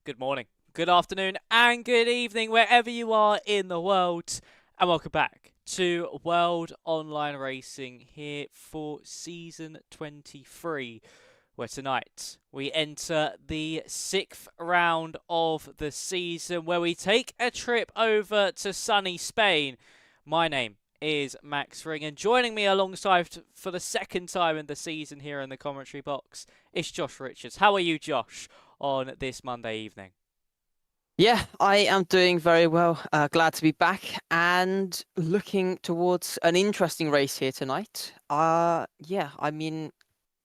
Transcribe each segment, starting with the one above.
Good morning, good afternoon, and good evening, wherever you are in the world. And welcome back to World Online Racing here for season 23, where tonight we enter the sixth round of the season, where we take a trip over to sunny Spain. My name is Max Ring, and joining me alongside for the second time in the season here in the commentary box is Josh Richards. How are you, Josh, on this Monday evening? Yeah, I am doing very well. Glad to be back and looking towards an interesting race here tonight. Yeah, I'm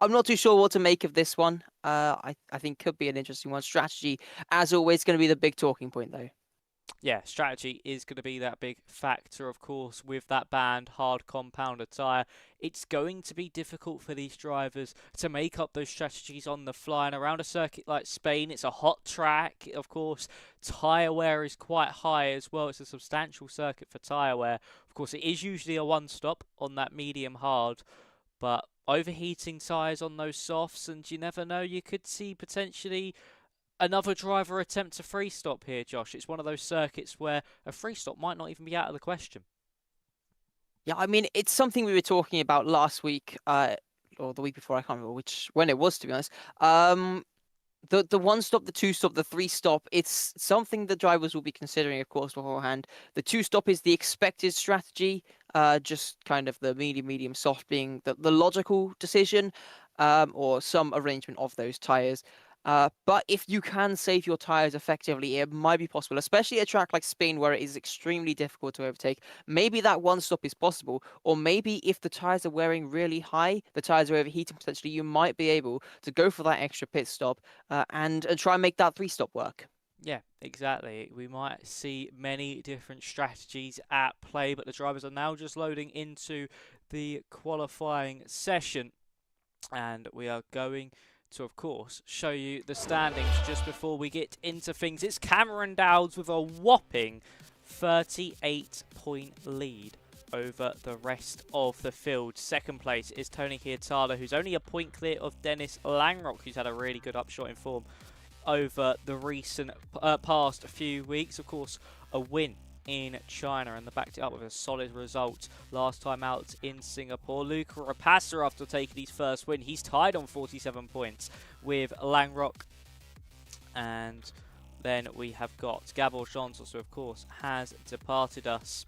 not too sure what to make of this one. I think could be an interesting one. Strategy, as always, going to be the big talking point, though. Yeah, strategy is going to be that big factor, of course, with that banned hard compounder tyre. It's going to be difficult for these drivers to make up those strategies on the fly. And around a circuit like Spain, it's a hot track, of course. Tyre wear is quite high as well. It's a substantial circuit for tyre wear. Of course, it is usually a one stop on that medium hard, but overheating tyres on those softs, and you never know, you could see potentially another driver attempt a free stop here, Josh. It's one of those circuits where a free stop might not even be out of the question. Yeah, it's something we were talking about last week, or the week before. I can't remember when it was, to be honest. The one stop, the two stop, the three stop, it's something the drivers will be considering, of course, beforehand. The two stop is the expected strategy, just kind of the medium, soft being the logical decision, or some arrangement of those tires. But if you can save your tires effectively, it might be possible, especially at a track like Spain where it is extremely difficult to overtake. Maybe that one stop is possible, or maybe if the tires are wearing really high, the tires are overheating potentially, you might be able to go for that extra pit stop and try and make that three stop work. Yeah, exactly. We might see many different strategies at play, but the drivers are now just loading into the qualifying session. And we are going to, of course, show you the standings just before we get into things. It's Cameron Dowds with a whopping 38-point lead over the rest of the field. Second place is Tony Hietala, who's only a point clear of Dennis Langrock, who's had a really good upshot in form over the recent past few weeks. Of course, a win in China, and they backed it up with a solid result last time out in Singapore. Luca Rapassa, after taking his first win, he's tied on 47 points with Langrock. And then we have got Gabor Johnson, who of course has departed us.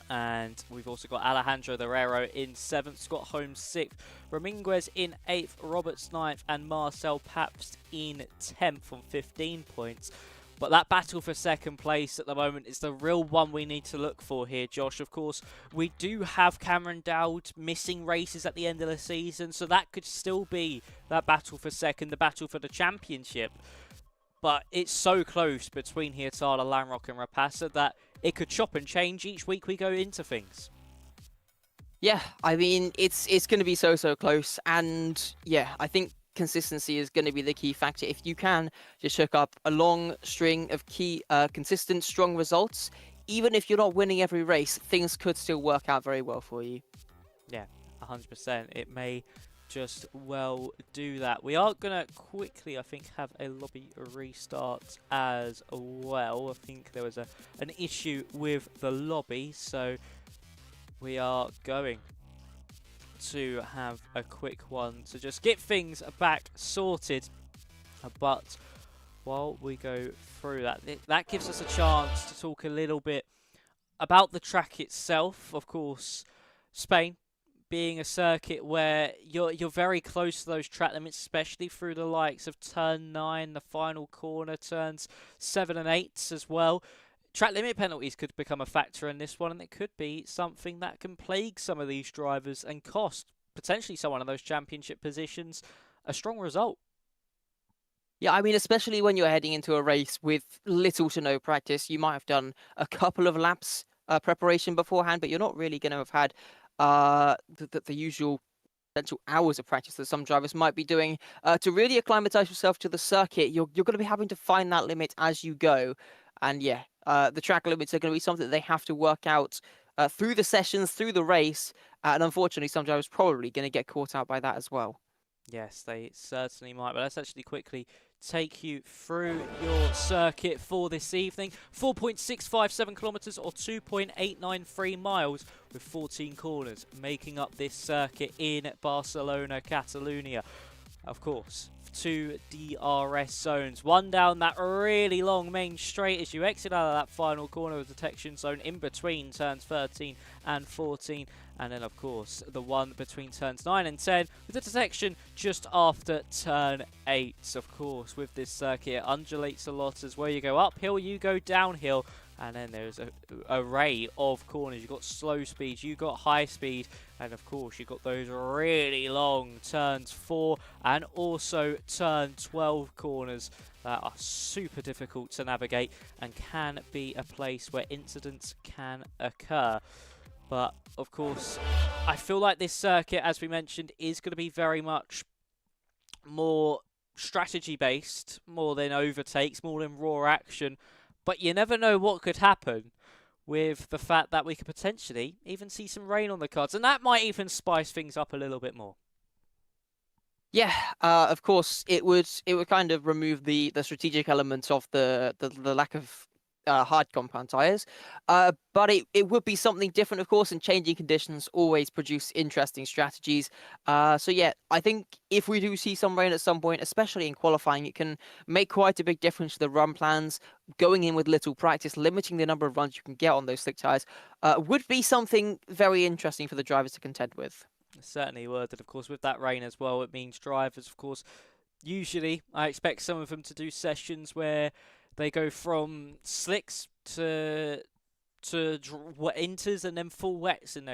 And we've also got Alejandro Herrero in 7th, Scott Holmes 6th, Raminguez in 8th, Roberts 9th, and Marcel Pabst in 10th on 15 points. But that battle for second place at the moment is the real one we need to look for here, Josh. Of course, we do have Cameron Dowd missing races at the end of the season, so that could still be that battle for second, the battle for the championship. But it's so close between Hietala, Langrock and Rapassa that it could chop and change each week we go into things. Yeah, it's going to be so close, and yeah, I think consistency is going to be the key factor. If you can just hook up a long string of key, consistent, strong results, even if you're not winning every race, things could still work out very well for you. Yeah, 100%. It may just well do that. We are going to quickly, I think, have a lobby restart as well. I think there was an issue with the lobby, so we are going to have a quick one to just get things back sorted. But while we go through that, that gives us a chance to talk a little bit about the track itself. Of course, Spain being a circuit where you're very close to those track limits, especially through the likes of turn 9, the final corner, turns 7 and 8 as well. Track limit penalties could become a factor in this one, and it could be something that can plague some of these drivers and cost potentially someone in those championship positions a strong result. Yeah, especially when you're heading into a race with little to no practice, you might have done a couple of laps preparation beforehand, but you're not really going to have had the usual potential hours of practice that some drivers might be doing to really acclimatize yourself to the circuit. You're going to be having to find that limit as you go, and yeah, the track limits are going to be something that they have to work out through the sessions, through the race, and unfortunately, some drivers probably going to get caught out by that as well. Yes, they certainly might. But let's actually quickly take you through your circuit for this evening. 4.657 kilometers or 2.893 miles with 14 corners making up this circuit in Barcelona, Catalonia. Of course, 2 DRS zones. One down that really long main straight as you exit out of that final corner of the detection zone in between turns 13 and 14. And then, of course, the one between turns 9 and 10 with the detection just after turn 8. Of course, with this circuit, it undulates a lot as well. You go uphill, you go downhill. And then there's an array of corners. You've got slow speed, you've got high speed, and of course you've got those really long turns 4 and also turn 12 corners that are super difficult to navigate and can be a place where incidents can occur. But of course, I feel like this circuit, as we mentioned, is going to be very much more strategy based, more than overtakes, more than raw action. But you never know what could happen with the fact that we could potentially even see some rain on the cards. And that might even spice things up a little bit more. Yeah, of course, it would kind of remove the strategic elements of the lack of hard compound tires, but it would be something different, of course, and changing conditions always produce interesting strategies. So yeah, I think if we do see some rain at some point, especially in qualifying, it can make quite a big difference to the run plans. Going in with little practice, limiting the number of runs you can get on those slick tires, would be something very interesting for the drivers to contend with. It certainly would, and of course with that rain as well, it means drivers, of course, usually I expect some of them to do sessions where they go from slicks to inters and then full wets in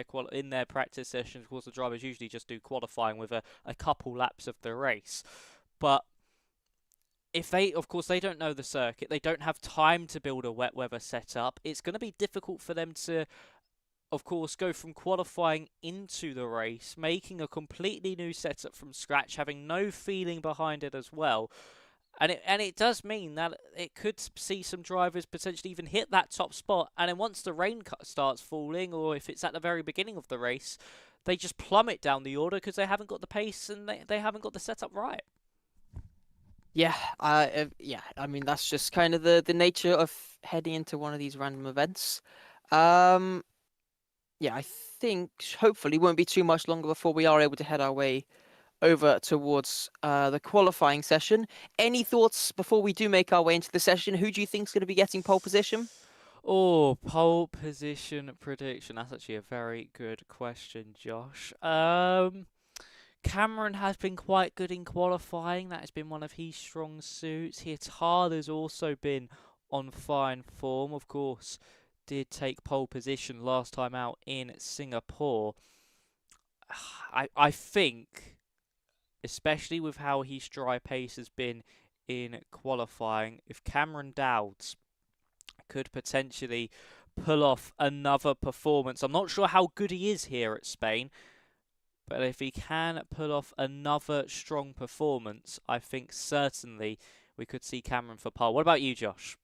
their practice sessions. Of course, the drivers usually just do qualifying with a couple laps of the race. But if they, of course, they don't know the circuit, they don't have time to build a wet weather setup, it's going to be difficult for them to, of course, go from qualifying into the race, making a completely new setup from scratch, having no feeling behind it as well. And it does mean that it could see some drivers potentially even hit that top spot, and then once the rain starts falling, or if it's at the very beginning of the race, they just plummet down the order because they haven't got the pace and they haven't got the setup right. Yeah, yeah. I mean, that's just kind of the nature of heading into one of these random events. Yeah, I think hopefully won't be too much longer before we are able to head our way over towards the qualifying session. Any thoughts before we do make our way into the session? Who do you think is going to be getting pole position? Oh, pole position prediction. That's actually a very good question, Josh. Cameron has been quite good in qualifying. That has been one of his strong suits. Hirtala's also been on fine form. Of course, did take pole position last time out in Singapore. I think, especially with how his dry pace has been in qualifying, if Cameron Dowds could potentially pull off another performance, I'm not sure how good he is here at Spain, but if he can pull off another strong performance, I think certainly we could see Cameron for pole. What about you, Josh?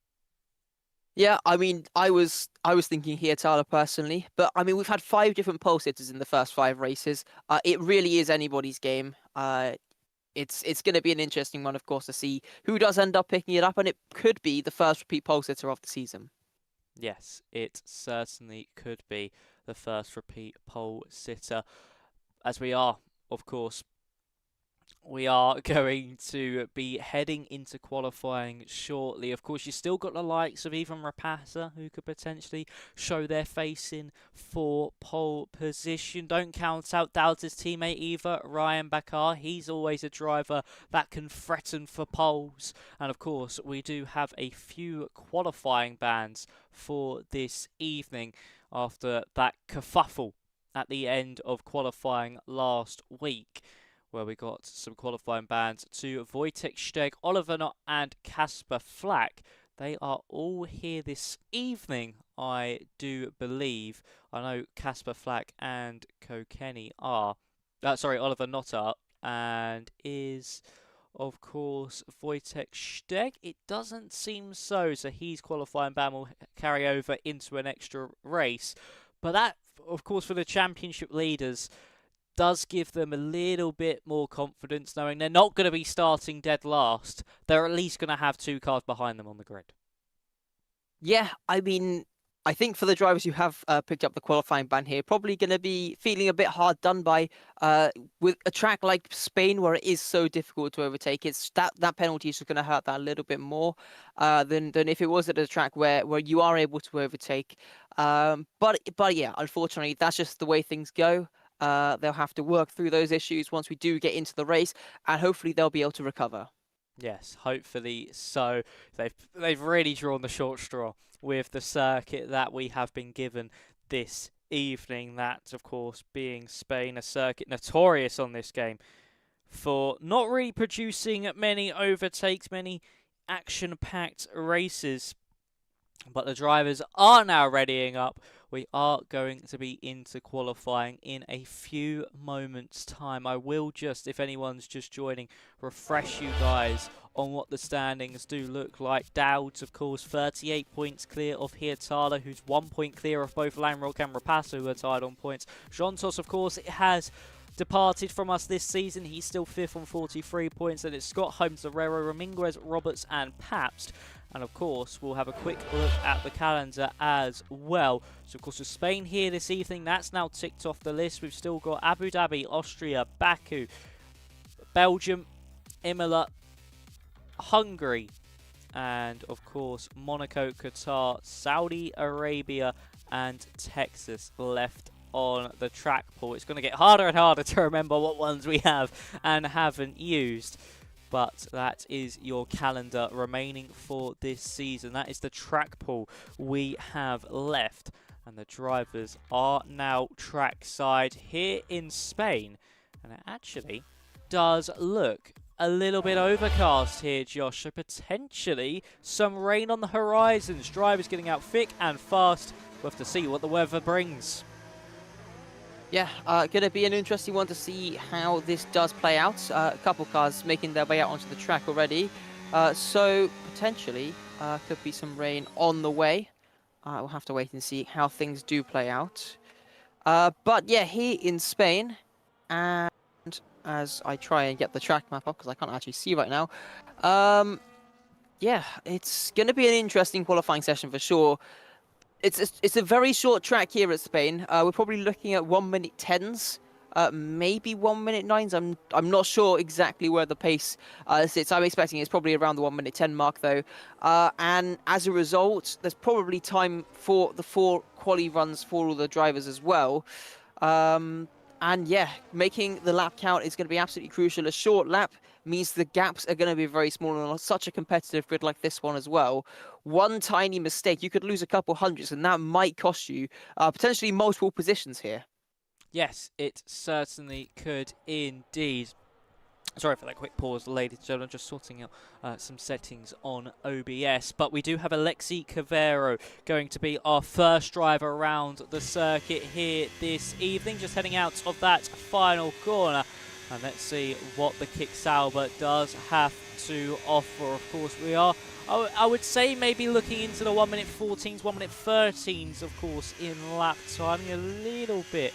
Yeah, I mean, I was thinking Hirtala personally, but I mean, we've had 5 different pole sitters in the first 5 races. It really is anybody's game. It's going to be an interesting one, of course, to see who does end up picking it up, and it could be the first repeat pole sitter of the season. Yes, it certainly could be the first repeat pole sitter. As we are, of course, we are going to be heading into qualifying shortly. Of course, you've still got the likes of even Rapasa, who could potentially show their face in for pole position. Don't count out Dowds' teammate either, Ryan Bakar. He's always a driver that can threaten for poles. And of course, we do have a few qualifying bans for this evening after that kerfuffle at the end of qualifying last week, where we got some qualifying bans to Wojtek Steg, Oliver Knott and Kasper Flack. They are all here this evening, I do believe. I know Kasper Flack and Kokeni are. Oliver Knott are. And is, of course, Wojtek Steg? It doesn't seem so. So his qualifying ban will carry over into an extra race. But that, of course, for the championship leaders, does give them a little bit more confidence knowing they're not going to be starting dead last. They're at least going to have 2 cars behind them on the grid. Yeah, I mean, I think for the drivers who have picked up the qualifying ban here, probably going to be feeling a bit hard done by with a track like Spain where it is so difficult to overtake. It's that penalty is just going to hurt that a little bit more than if it was at a track where you are able to overtake. But yeah, unfortunately, that's just the way things go. They'll have to work through those issues once we do get into the race, and hopefully they'll be able to recover. Yes, hopefully so. They've really drawn the short straw with the circuit that we have been given this evening. That, of course, being Spain, a circuit notorious on this game for not really producing many overtakes, many action-packed races. But the drivers are now readying up. We are going to be into qualifying in a few moments' time. I will just, if anyone's just joining, refresh you guys on what the standings do look like. Dowds, of course, 38 points clear of Hirtala, who's 1 point clear of both Langrock and Rapasso, who are tied on points. Jontos, of course, it has departed from us this season. He's still 5th on 43 points, and it's Scott, Holmes, Herrero, Ramirez, Roberts, and Pabst. And of course, we'll have a quick look at the calendar as well. So, of course, with Spain here this evening, that's now ticked off the list. We've still got Abu Dhabi, Austria, Baku, Belgium, Imola, Hungary, and of course, Monaco, Qatar, Saudi Arabia, and Texas left on the track pool. It's going to get harder and harder to remember what ones we have and haven't used. But that is your calendar remaining for this season. That is the track pool we have left. And the drivers are now trackside here in Spain. And it actually does look a little bit overcast here, Josh. So potentially some rain on the horizons. Drivers getting out thick and fast. We'll have to see what the weather brings. Yeah, going to be an interesting one to see how this does play out. A couple cars making their way out onto the track already. So potentially could be some rain on the way. We'll have to wait and see how things do play out. But yeah, here in Spain, and as I try and get the track map up, because I can't actually see right now. Yeah, it's going to be an interesting qualifying session for sure. It's a very short track here at Spain. We're probably looking at 1 minute 10s, maybe 1 minute 9s. I'm not sure exactly where the pace sits. I'm expecting it's probably around the 1 minute 10 mark though. And as a result, there's probably time for the 4 quali runs for all the drivers as well. And yeah, making the lap count is going to be absolutely crucial. A short lap means the gaps are going to be very small on such a competitive grid like this one as well. One tiny mistake, you could lose a couple hundreds, and that might cost you potentially multiple positions here. Yes, it certainly could indeed. Sorry for that quick pause, ladies and gentlemen, just sorting out some settings on OBS. But we do have Alexi Cavero going to be our first driver around the circuit here this evening, just heading out of that final corner. And let's see what the Kick Sauber does have to offer. Of course, we are, I would say, maybe looking into the 1 minute 14s, 1 minute 13s, of course, in lap timing. A little bit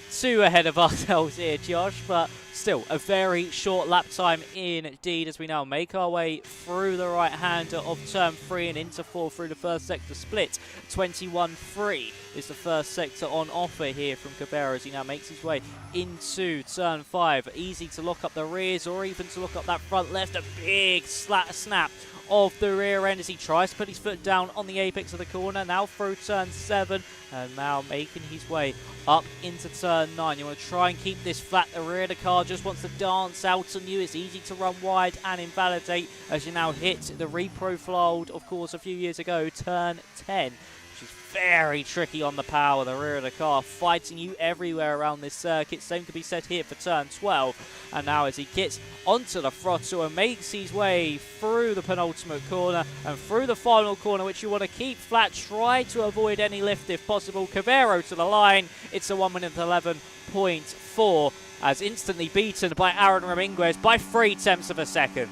too ahead of ourselves here, Josh, but still a very short lap time indeed as we now make our way through the right-hander of turn 3 and into 4 through the first sector split. 21.3 is the first sector on offer here from Cabrera as he now makes his way into turn 5. Easy to lock up the rears or even to lock up that front left. A big snap of the rear end as he tries to put his foot down on the apex of the corner. Now through turn 7 and now making his way up into turn 9. You want to try and keep this flat. The rear of the car just wants to dance out on you. It's easy to run wide and invalidate as you now hit the reprofiled, of course, a few years ago, turn 10. Which is very tricky on the power. The rear of the car fighting you everywhere around this circuit. Same could be said here for turn 12. And now as he gets onto the throttle and makes his way through the penultimate corner and through the final corner, which you want to keep flat, try to avoid any lift if possible. Cavero to the line. It's a 1 minute 11.4 as instantly beaten by Aaron Ramirez by 0.3 of a second.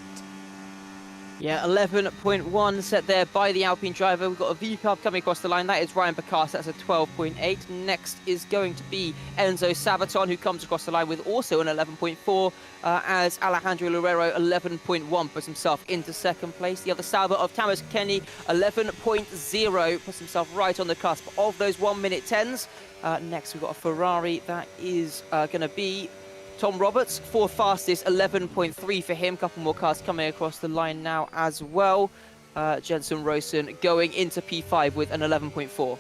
Yeah, 11.1 set there by the Alpine driver. We've got a V-carb coming across the line. That is Ryan Bacas. That's a 12.8. Next is going to be Enzo Sabaton, who comes across the line with also an 11.4, as Alejandro Loureiro, 11.1, puts himself into second place. The other Sauber of Thomas Kenny, 11.0, puts himself right on the cusp of those 1 minute 10s. Next, we've got a Ferrari. That is going to be Tom Roberts, fourth fastest, 11.3 for him. Couple more cars coming across the line now as well. Jensen Rosen going into P5 with an 11.4.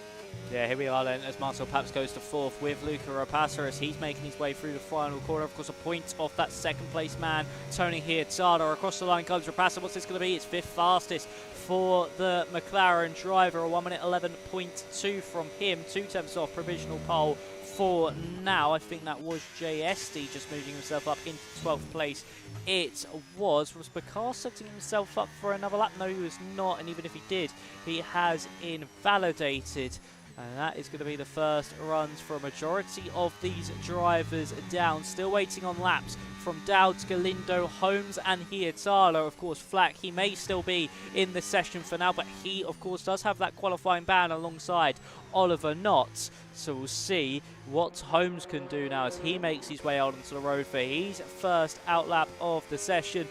Yeah, here we are then as Marcel Paps goes to fourth with Luca Rapassa as he's making his way through the final corner. Of course, a point off that second place man, Tony Hurtado. Across the line comes Rapassa. What's this going to be? It's fifth fastest for the McLaren driver. A 1 minute 11.2 from him. 2/10 off provisional pole for now. I think that was JSD just moving himself up into 12th place. It was Bacas setting himself up for another lap? No, he was not, and even if he did, he has invalidated. And that is going to be the first runs for a majority of these drivers down. Still waiting on laps from Dowd, Galindo, Holmes and Hurtado. Of course, Flack, he may still be in the session for now, but he, of course, does have that qualifying ban alongside Oliver Knott. So we'll see what Holmes can do now as he makes his way out onto the road for his first outlap of the session.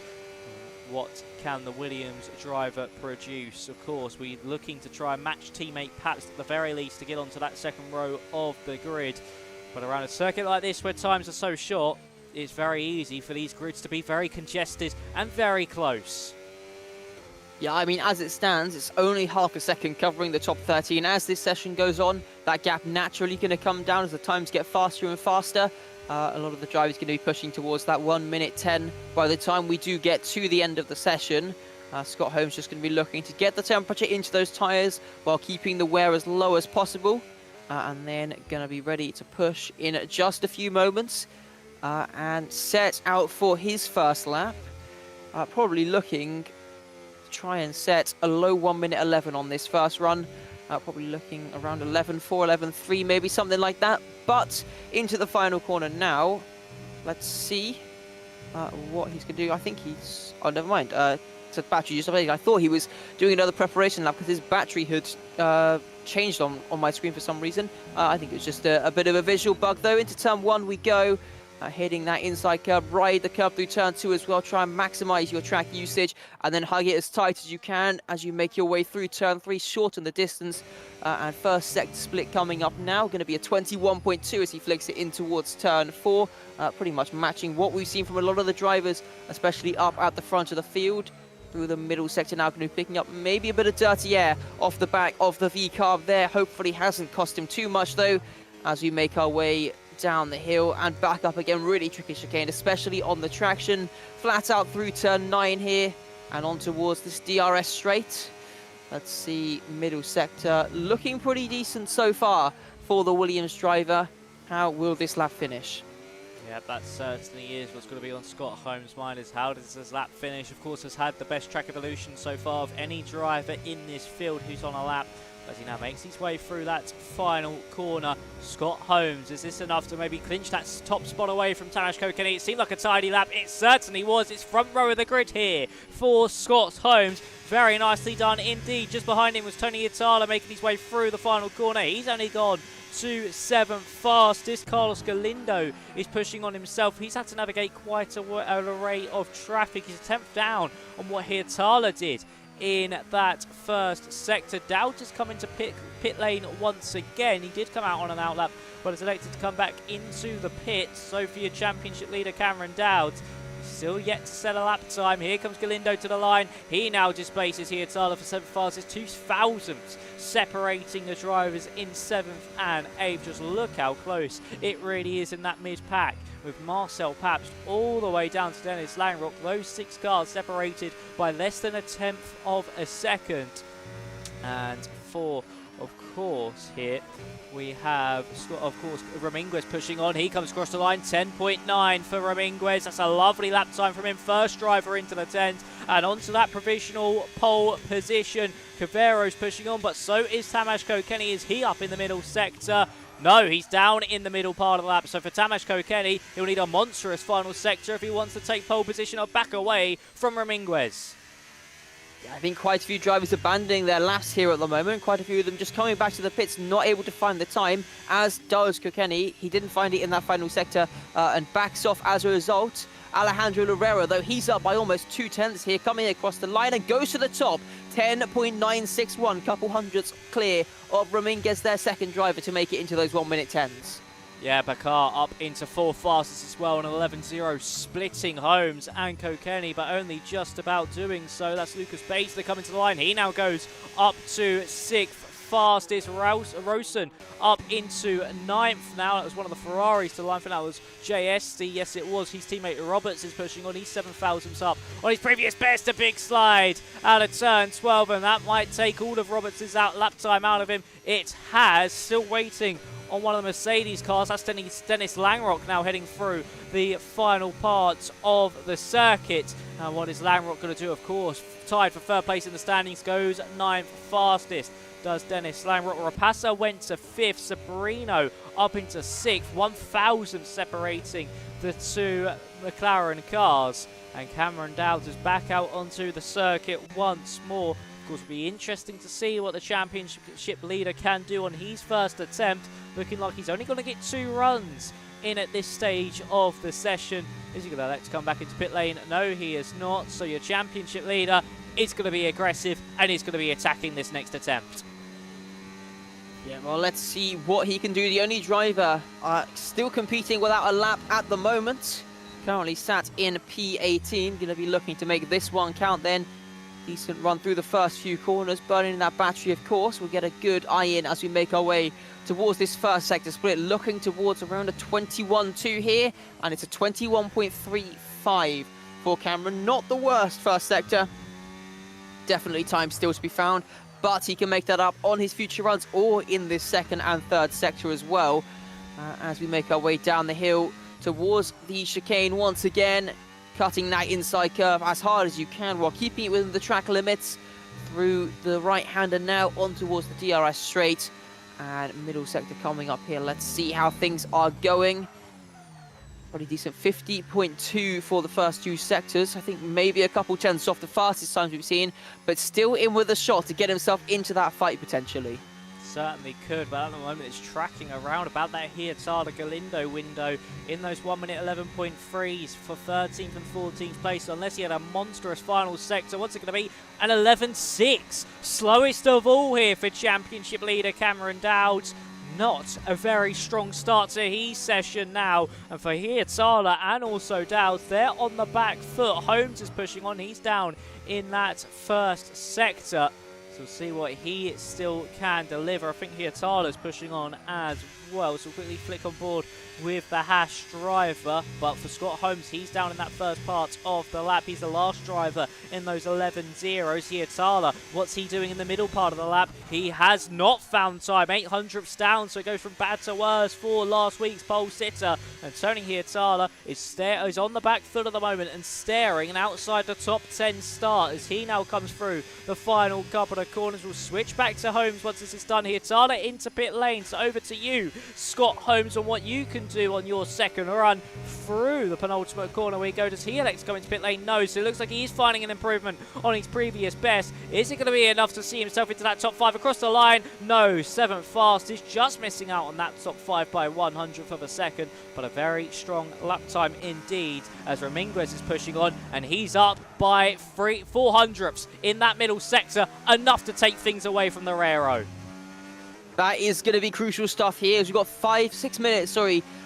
What can the Williams driver produce? Of course, we're looking to try and match teammate Paps at the very least to get onto that second row of the grid. But around a circuit like this where times are so short, it's very easy for these grids to be very congested and very close. Yeah, I mean, as it stands, it's only half a second covering the top 13. As this session goes on, that gap naturally going to come down as the times get faster and faster. A lot of the drivers going to be pushing towards that 1 minute 10 by the time we do get to the end of the session. Scott Holmes just going to be looking to get the temperature into those tyres while keeping the wear as low as possible. And then going to be ready to push in just a few moments and set out for his first lap. Probably looking to try and set a low 1 minute 11 on this first run. Probably looking around 11.4, 11.3, maybe something like that. But into the final corner now. Let's see what he's going to do. I think he's... Oh, never mind. It's a battery use. I thought he was doing another preparation lap because his battery had changed on my screen for some reason. I think it was just a bit of a visual bug, though. Into turn 1 we go. Hitting that inside curb, ride the curb through turn 2 as well. Try and maximize your track usage and then hug it as tight as you can as you make your way through turn 3. Shorten the distance. And first sector split coming up now. Going to be a 21.2 as he flicks it in towards turn 4. Pretty much matching what we've seen from a lot of the drivers, especially up at the front of the field. Through the middle sector now, going to be picking up maybe a bit of dirty air off the back of the V-carb there. Hopefully hasn't cost him too much though, as we make our way down the hill and back up again. Really tricky chicane, especially on the traction. Flat out through turn 9 here and on towards this DRS straight. Let's see, middle sector looking pretty decent so far for the Williams driver. How will this lap finish? Yeah, that certainly is what's going to be on Scott Holmes' mind, is how does this lap finish. Of course, has had the best track evolution so far of any driver in this field who's on a lap. As he now makes his way through that final corner. Scott Holmes, is this enough to maybe clinch that top spot away from Tamas Kokeni? It seemed like a tidy lap. It certainly was. It's front row of the grid here for Scott Holmes. Very nicely done indeed. Just behind him was Tony Hurtado making his way through the final corner. He's only gone to 7th fastest. Carlos Galindo is pushing on himself. He's had to navigate quite an array of traffic. He's a 10th down on what Hurtado did in that first sector. Dowd has come into pit lane once again. He did come out on an outlap, but has elected to come back into the pit. So for your championship leader, Cameron Dowd, still yet to set a lap time. Here comes Galindo to the line. He now displaces Hurtado for 7th fastest, 2 thousandths separating the drivers in 7th and 8th. Just look how close it really is in that mid-pack, with Marcel Paps all the way down to Dennis Langrock. Those 6 cars separated by less than 1/10 of a second. And for, of course, here we have, of course, Ramirez pushing on. He comes across the line, 10.9 for Ramirez. That's a lovely lap time from him. First driver into the 10s and onto that provisional pole position. Cavero's pushing on, but so is Tamas Kokeni. Is he up in the middle sector? No, he's down in the middle part of the lap. So for Tamas Kokeni, he'll need a monstrous final sector if he wants to take pole position or back away from Ramirez. I think quite a few drivers abandoning their laps here at the moment. Quite a few of them just coming back to the pits, not able to find the time, as does Kokeni. He didn't find it in that final sector and backs off as a result. Alejandro Lorero, though, he's up by almost 2/10 here, coming across the line and goes to the top. 10.961, couple hundredths clear of Ramirez, their second driver, to make it into those 1 minute 10s. Yeah, Bakar up into 4th fastest as well, on 11.0, splitting Holmes and Kokeni, but only just about doing so. That's Lucas Bates coming to the line. He now goes up to 6th fastest. Rosen up into 9th now. That was one of the Ferraris to the line for that was JST. Yes, it was. His teammate Roberts is pushing on. He's 7 thousandths up on his previous best. A big slide out of turn 12, and that might take all of Roberts' lap time out of him. It has. Still waiting on one of the Mercedes cars. That's Dennis Langrock now heading through the final parts of the circuit. And what is Langrock going to do? Of course, tied for 3rd place in the standings, goes 9th fastest. Does Dennis Langrock. Rapassa went to 5th. Sabrino up into 6th. 1,000 separating the two McLaren cars. And Cameron Dowd is back out onto the circuit once more. Of course, it'll be interesting to see what the championship leader can do on his first attempt. Looking like he's only going to get 2 runs in at this stage of the session. Is he going to elect to come back into pit lane? No, he is not. So your championship leader is going to be aggressive and is going to be attacking this next attempt. Yeah, well, let's see what he can do. The only driver still competing without a lap at the moment. Currently sat in P18. Going to be looking to make this one count then. Decent run through the first few corners, burning that battery, of course. We'll get a good eye in as we make our way towards this first sector split, looking towards around a 21.2 here, and it's a 21.35 for Cameron. Not the worst first sector. Definitely time still to be found, but he can make that up on his future runs or in this second and third sector as well, as we make our way down the hill towards the chicane once again. Cutting that inside curve as hard as you can while keeping it within the track limits through the right-hander now on towards the DRS straight. And middle sector coming up here. Let's see how things are going. Pretty decent, 50.2 for the first 2 sectors. I think maybe a couple tenths off the fastest times we've seen, but still in with a shot to get himself into that fight potentially. Certainly could, but at the moment it's tracking around about that Hietada Galindo window in those 1 minute 11.3s for 13th and 14th place, unless he had a monstrous final sector. What's it going to be? An 11.6. Slowest of all here for championship leader Cameron Dowd. Not a very strong start to his session now. And for Hietada and also Dowd, they're on the back foot. Holmes is pushing on. He's down in that first sector. So we'll see what he still can deliver. I think Hietala's pushing on as well. So we'll quickly flick on board with the Hash driver. But for Scott Holmes, he's down in that first part of the lap. He's the last driver in those 11.0s. Hietala, what's he doing in the middle part of the lap? He has not found time. 800ths down, so it goes from bad to worse for last week's pole sitter. And Tony Hietala is on the back foot at the moment and staring and outside the top 10 start as he now comes through the final couple of corners. We'll switch back to Holmes once this is done. Hietala into pit lane. So over to you, Scott Holmes, on what you can do on your second run through the penultimate corner. We go. Does he elect to go into pit lane? No. So it looks like he's finding an improvement on his previous best. Is it going to be enough to see himself into that top 5 across the line? No. 7th fastest, just missing out on that top 5 by 100th of a second, but a very strong lap time indeed as Ramirez is pushing on, and he's up by 400ths in that middle sector, enough to take things away from the Rero. That is going to be crucial stuff here, as we've got 6 minutes,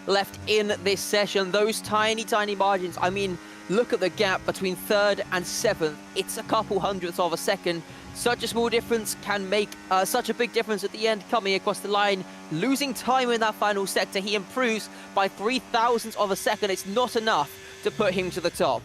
left in this session. Those tiny, tiny margins. I mean, look at the gap between 3rd and 7th. It's a couple hundredths of a second. Such a small difference can make such a big difference at the end, coming across the line. Losing time in that final sector, he improves by 0.003 of a second. It's not enough to put him to the top.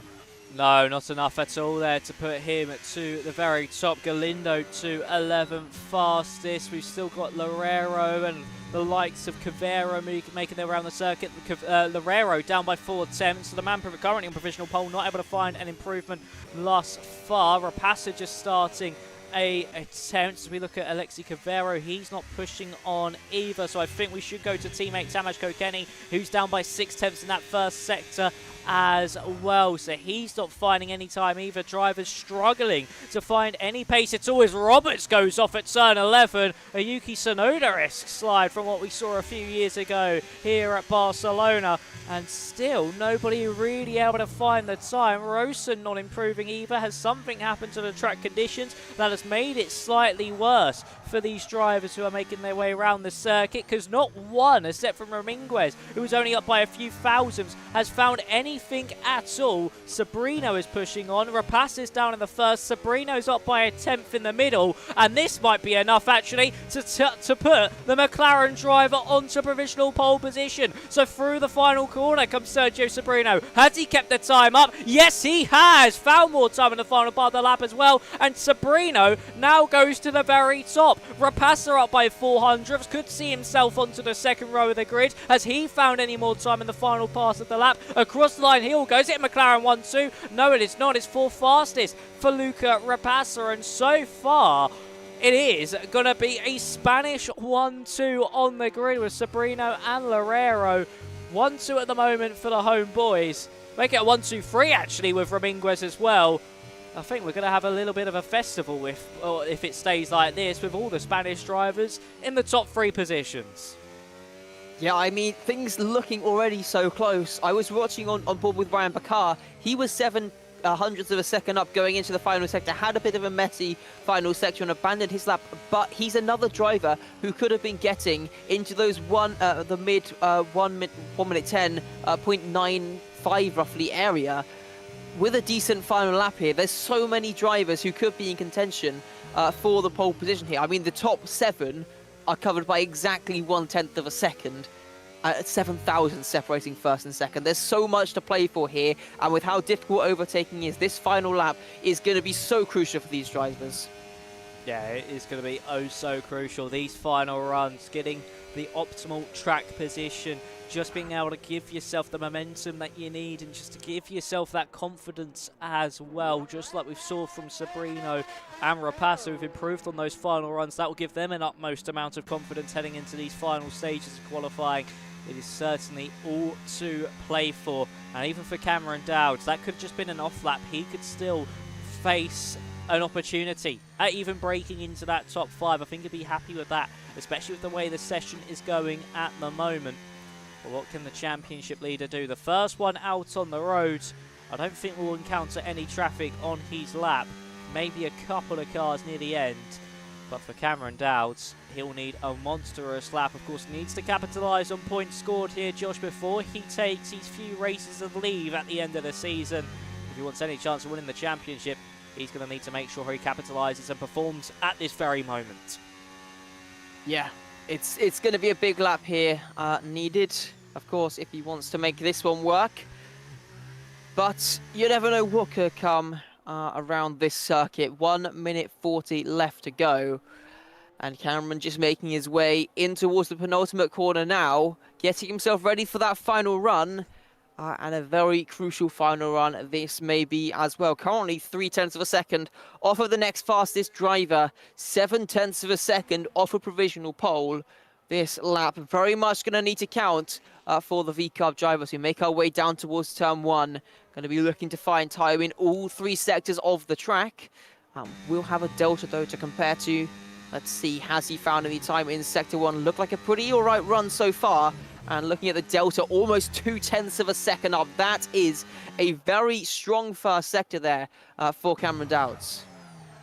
No, not enough at all there to put him to the very top. Galindo to 11th fastest. We've still got Lorero and the likes of Cavero making their way around the circuit. Lorero down by 4/10. So the man currently on provisional pole, not able to find an improvement thus far. Rapassa just starting a attempt. As we look at Alexi Cavero, he's not pushing on either. So I think we should go to teammate Tamaj Kokeni, who's down by 6/10 in that first sector. as well. So he's not finding any time either. Drivers struggling to find any pace at all as Roberts goes off at turn 11. A Yuki Tsunoda-esque slide from what we saw a few years ago here at Barcelona. And still, nobody really able to find the time. Rosen not improving either. Has something happened to the track conditions that has made it slightly worse for these drivers who are making their way around the circuit? Because not one, except from Ramirez, who was only up by a few thousandths, has found anything at all. Sabrino is pushing on. Rapace is down in the first. Sabrino's up by a tenth in the middle. And this might be enough, actually, to put the McLaren driver onto provisional pole position. So through the final corner comes Sergio Sabrino. Has he kept the time up? Yes, he has. Found more time in the final part of the lap as well. And Sabrino now goes to the very top. Rapace up by 400ths. Could see himself onto the second row of the grid. Has he found any more time in the final part of the lap? Across the line, he all goes. Hit McLaren 1-2. No, it is not. It's fourth fastest for Luca Rapace. And so far, it is going to be a Spanish 1-2 on the grid with Sabrino and Loureiro. 1-2 at the moment for the home boys. Make it a 1-2-3 actually with Ramirez as well. I think we're going to have a little bit of a festival if it stays like this with all the Spanish drivers in the top 3 positions. Yeah, I mean, things looking already so close. I was watching on board with Ryan Bakar. He was 7 hundredths of a second up going into the final sector, had a bit of a messy final section, abandoned his lap, but he's another driver who could have been getting into those 1 minute 10 0.95 roughly area with a decent final lap here. There's so many drivers who could be in contention for the pole position here. I mean, the top 7 are covered by exactly 1/10 of a second. 7,000 separating first and second. There's so much to play for here, and with how difficult overtaking is, this final lap is going to be so crucial for these drivers. Yeah, it is going to be oh so crucial. These final runs, getting the optimal track position, just being able to give yourself the momentum that you need and just to give yourself that confidence as well, just like we saw from Sabrino and Rapace, who've improved on those final runs. That will give them an utmost amount of confidence heading into these final stages of qualifying. It is certainly all to play for. And even for Cameron Dowd, that could have just been an off lap. He could still face an opportunity at even breaking into that top 5. I think he'd be happy with that, especially with the way the session is going at the moment. Well, what can the championship leader do? The first one out on the road. I don't think we'll encounter any traffic on his lap. Maybe a couple of cars near the end. But for Cameron Dowd, he'll need a monstrous lap. Of course, needs to capitalise on points scored here, Josh, before he takes his few races of leave at the end of the season. If he wants any chance of winning the championship, he's going to need to make sure he capitalises and performs at this very moment. Yeah, it's going to be a big lap here needed, of course, if he wants to make this one work. But you never know what could come around this circuit. 1 minute 40 left to go. And Cameron just making his way in towards the penultimate corner now, getting himself ready for that final run. And a very crucial final run this may be as well. Currently 0.3 of a second off of the next fastest driver. 0.7 of a second off a provisional pole. This lap very much going to need to count for the V-Carb drivers who make our way down towards turn 1. Going to be looking to find time in all 3 sectors of the track. We'll have a delta though to compare to. Let's see, has he found any time in sector 1? Looked like a pretty alright run so far. And looking at the delta, almost 0.2 of a second up. That is a very strong first sector there for Cameron Dowd.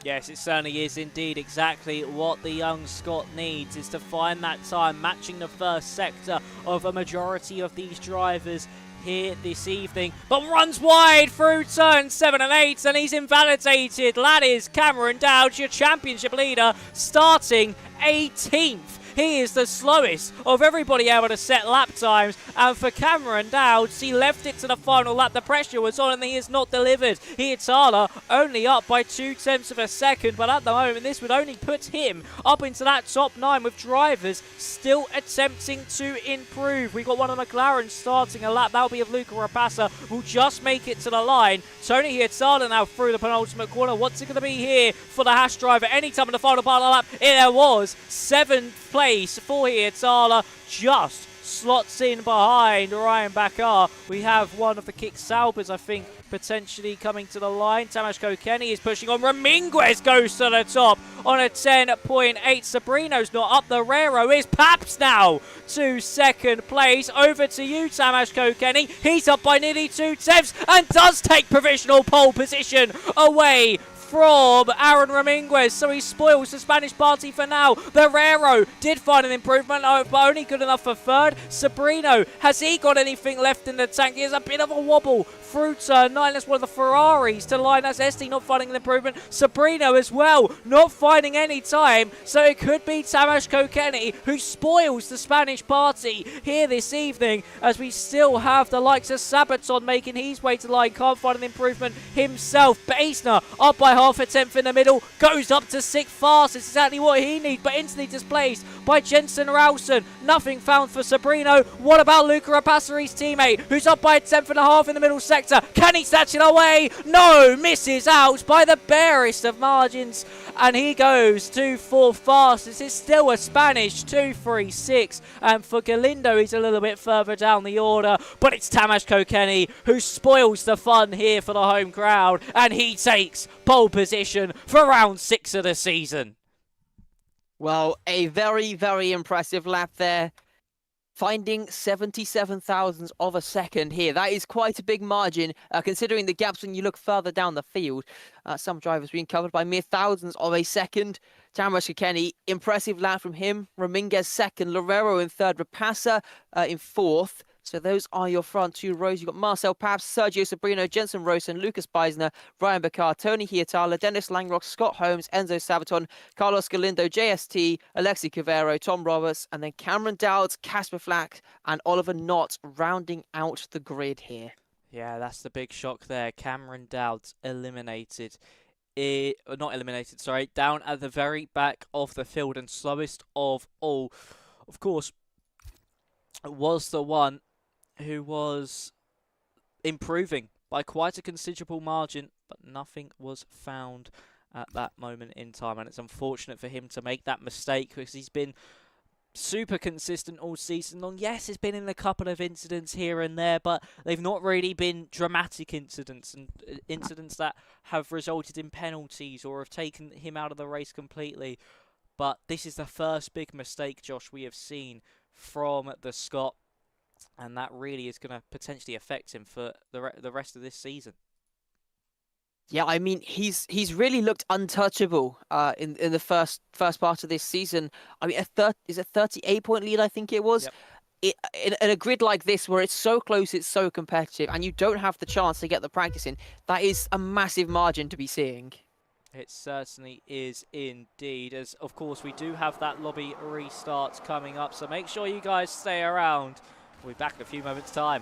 Yes, it certainly is indeed exactly what the young Scot needs, is to find that time matching the first sector of a majority of these drivers here this evening, but runs wide through turns 7 and 8, and he's invalidated. That is Cameron Dowd, your championship leader, starting 18th. He is the slowest of everybody able to set lap times. And for Cameron Dowd, he left it to the final lap. The pressure was on and he has not delivered. Hietala only up by 0.2 of a second. But at the moment, this would only put him up into that top 9 with drivers still attempting to improve. We've got one of the McLaren starting a lap. That'll be of Luca Rapace. Will just make it to the line. Tony Hietala now through the penultimate corner. What's it going to be here for the Haas driver? Anytime in the final part of the lap, there was 7th place for Hietala, just slots in behind Ryan Bakar. We have one of the kick salvers, I think, potentially coming to the line. Tamas Kokeni is pushing on. Raminguez goes to the top on a 10.8. Sabrino's not up. The Rero is Paps now to second place. Over to you, Tamas Kokeni. He's up by nearly 2 tenths and does take provisional pole position away from Aaron Raminguez, so he spoils the Spanish party for now. The Rero did find an improvement, but only good enough for third. Sabrino, has he got anything left in the tank? He has a bit of a wobble through turn 9. That's one of the Ferraris to line. That's Esti not finding an improvement. Sabrino as well, not finding any time, so it could be Tamas Kokeni who spoils the Spanish party here this evening, as we still have the likes of Sabaton making his way to the line. Can't find an improvement himself. Baesner up by half a tenth in the middle, goes up to 6th fast. It's exactly what he needs, but instantly displaced by Jensen Rausen. Nothing found for Sabrino. What about Luca Rapasseri's teammate, who's up by a tenth and a half in the middle sector? Can he snatch it away? No, misses out by the barest of margins, and he goes to 4th fast. This is still a Spanish 2-3-6, and for Galindo, he's a little bit further down the order, but it's Tamas Kokeni who spoils the fun here for the home crowd, and he takes pole position for round 6 of the season. Well, a very, very impressive lap there. Finding 77 thousandths of a second here. That is quite a big margin, considering the gaps when you look further down the field. Some drivers being covered by mere thousandths of a second. Tamas Kokeni, impressive lap from him. Raminguez second, Lorero in third, Rapassa in fourth. So those are your front 2 rows. You've got Marcel Paps, Sergio Sabrino, Jensen Rosen, Lucas Beisner, Ryan Bakar, Tony Hietala, Dennis Langrock, Scott Holmes, Enzo Sabaton, Carlos Galindo, JST, Alexi Cavero, Tom Roberts, and then Cameron Dowd, Casper Flack, and Oliver Knott rounding out the grid here. Yeah, that's the big shock there. Cameron Dowd eliminated. Not eliminated, sorry. Down at the very back of the field, and slowest of all, of course, was the one who was improving by quite a considerable margin, but nothing was found at that moment in time, and it's unfortunate for him to make that mistake, because he's been super consistent all season long. Yes, he's been in a couple of incidents here and there, but they've not really been dramatic incidents, and incidents that have resulted in penalties or have taken him out of the race completely. But this is the first big mistake, Josh, we have seen from the Scot, and that really is going to potentially affect him for the rest of this season. Yeah, I mean, he's really looked untouchable in the first part of this season. I mean, is a 38-point lead, I think it was. Yep. In a grid like this, where it's so close, it's so competitive, and you don't have the chance to get the practice in, that is a massive margin to be seeing. It certainly is indeed, as of course we do have that lobby restart coming up, so make sure you guys stay around. We'll be back in a few moments' time.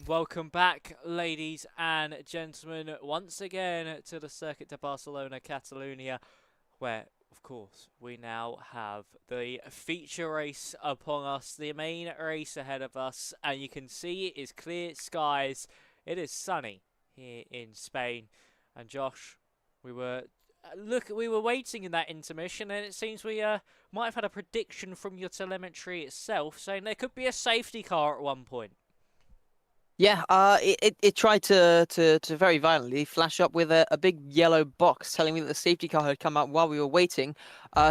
Welcome back, ladies and gentlemen, once again to the Circuit de Barcelona, Catalunya, where, of course, we now have the feature race upon us, the main race ahead of us, and you can see it is clear skies. It is sunny here in Spain, and Josh, we were waiting in that intermission, and it seems we might have had a prediction from your telemetry itself saying there could be a safety car at one point. Yeah, it tried to very violently flash up with a big yellow box telling me that the safety car had come out while we were waiting.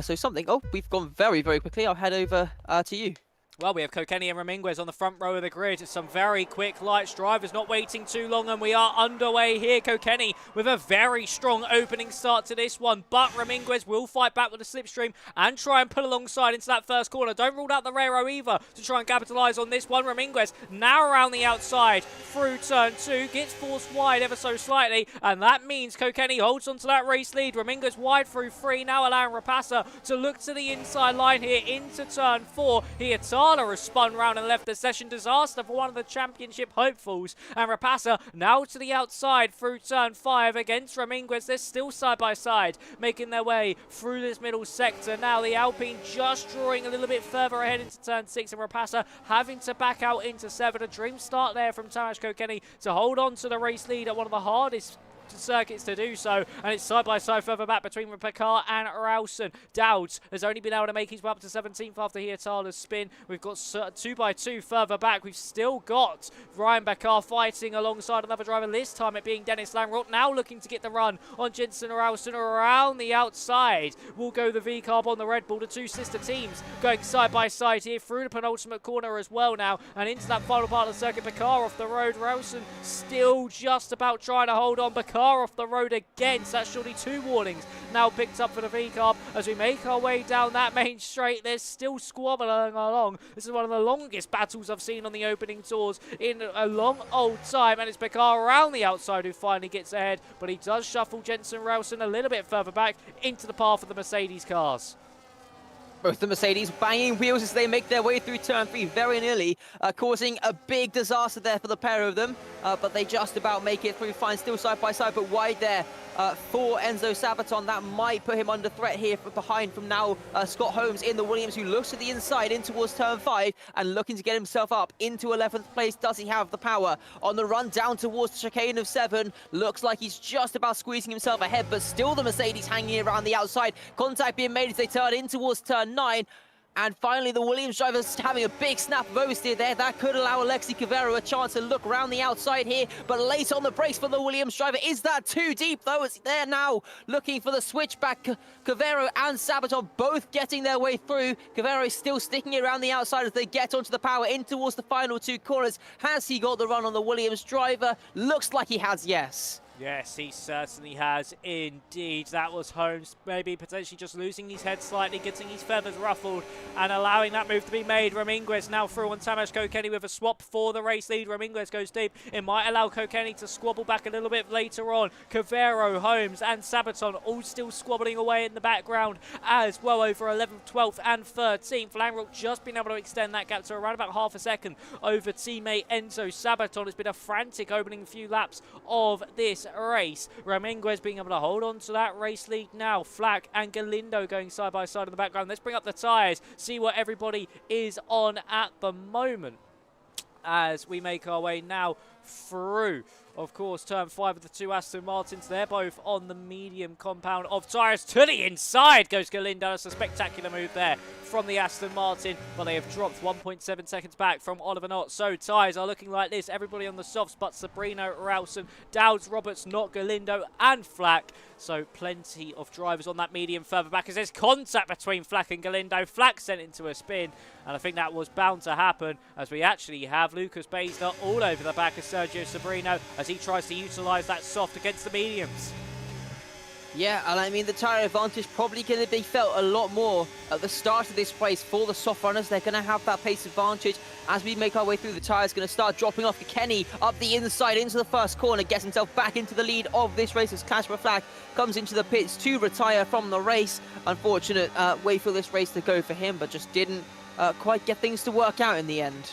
So something. Oh, we've gone very, very quickly. I'll head over to you. Well, we have Kokeni and Raminguez on the front row of the grid. Some very quick lights. Drivers not waiting too long, and we are underway here. Kokeni with a very strong opening start to this one, but Raminguez will fight back with the slipstream and try and pull alongside into that first corner. Don't rule out the Rero either to try and capitalise on this one. Raminguez now around the outside through turn 2, gets forced wide ever so slightly, and that means Kokeni holds onto that race lead. Raminguez wide through 3, now allowing Rapasa to look to the inside line here into turn 4. Here, has spun round and left the session. Disaster for one of the championship hopefuls. And Rapasa now to the outside through turn 5 against Raminguez. They're still side by side, making their way through this middle sector. Now the Alpine just drawing a little bit further ahead into turn 6, and Rapasa having to back out into 7. A dream start there from Tamas Kokeni to hold on to the race lead at one of the hardest circuits to do so, and it's side by side further back between Picard and Rowson. Dowds has only been able to make his way up to 17th after Hietala's spin. We've got 2 by 2 further back. We've still got Ryan Bakar fighting alongside another driver, this time it being Dennis Langrock, now looking to get the run on Jensen Rowson around the outside. Will go the V-Carb on the Red Bull. The two sister teams going side by side here through the penultimate corner as well now, and into that final part of the circuit. Bakar off the road. Rowson still just about trying to hold on. Bakar off the road again, so that's surely 2 warnings now picked up for the V-Carb as we make our way down that main straight. There's still squabbling along. This is one of the longest battles I've seen on the opening tours in a long old time, and it's Bakar around the outside who finally gets ahead, but he does shuffle Jensen Rowson a little bit further back into the path of the Mercedes cars. Both the Mercedes banging wheels as they make their way through turn 3 very nearly, causing a big disaster there for the pair of them. But they just about make it through fine, still side by side, but wide there for Enzo Sabaton. That might put him under threat here from behind from now Scott Holmes in the Williams, who looks to the inside in towards turn 5 and looking to get himself up into 11th place. Does he have the power on the run down towards the chicane of 7? Looks like he's just about squeezing himself ahead, but still the Mercedes hanging around the outside. Contact being made as they turn in towards turn 9. And finally, the Williams driver's having a big snap of oversteer there. That could allow Alexi Cavero a chance to look around the outside here. But late on the brakes for the Williams driver. Is that too deep, though? It's there now, looking for the switchback. Cavero and Sabaton both getting their way through. Cavero is still sticking around the outside as they get onto the power in towards the final 2 corners. Has he got the run on the Williams driver? Looks like he has, yes. Yes, he certainly has indeed. That was Holmes maybe potentially just losing his head slightly, getting his feathers ruffled and allowing that move to be made. Raminguez now through on Tamas Kokeni with a swap for the race lead. Raminguez goes deep. It might allow Kokeni to squabble back a little bit later on. Cavero, Holmes and Sabaton all still squabbling away in the background as well over 11th, 12th and 13th. Langrock just been able to extend that gap to around about half a second over teammate Enzo Sabaton. It's been a frantic opening few laps of this race. Raminguez being able to hold on to that race lead now. Flack and Galindo going side by side in the background. Let's bring up the tyres, see what everybody is on at the moment as we make our way now through, of course, turn 5 of the 2 Aston Martins. They're both on the medium compound of tyres. To the inside goes Galindo. That's a spectacular move there from the Aston Martin, but they have dropped 1.7 seconds back from Oliver Knott. So tyres are looking like this. Everybody on the softs but Sabrino, Rowson, Dowds, Roberts, Knott, Galindo and Flack. So plenty of drivers on that medium further back as there's contact between Flack and Galindo. Flack sent into a spin, and I think that was bound to happen as we actually have Lucas Baisner all over the back of Sergio Sabrino as he tries to utilise that soft against the mediums. Yeah, and I mean, the tyre advantage probably going to be felt a lot more at the start of this race for the soft runners. They're going to have that pace advantage as we make our way through. The tyres going to start dropping off. Kenny up the inside into the first corner, gets himself back into the lead of this race as Kasper Flack comes into the pits to retire from the race. Unfortunate way for this race to go for him, but just didn't quite get things to work out in the end.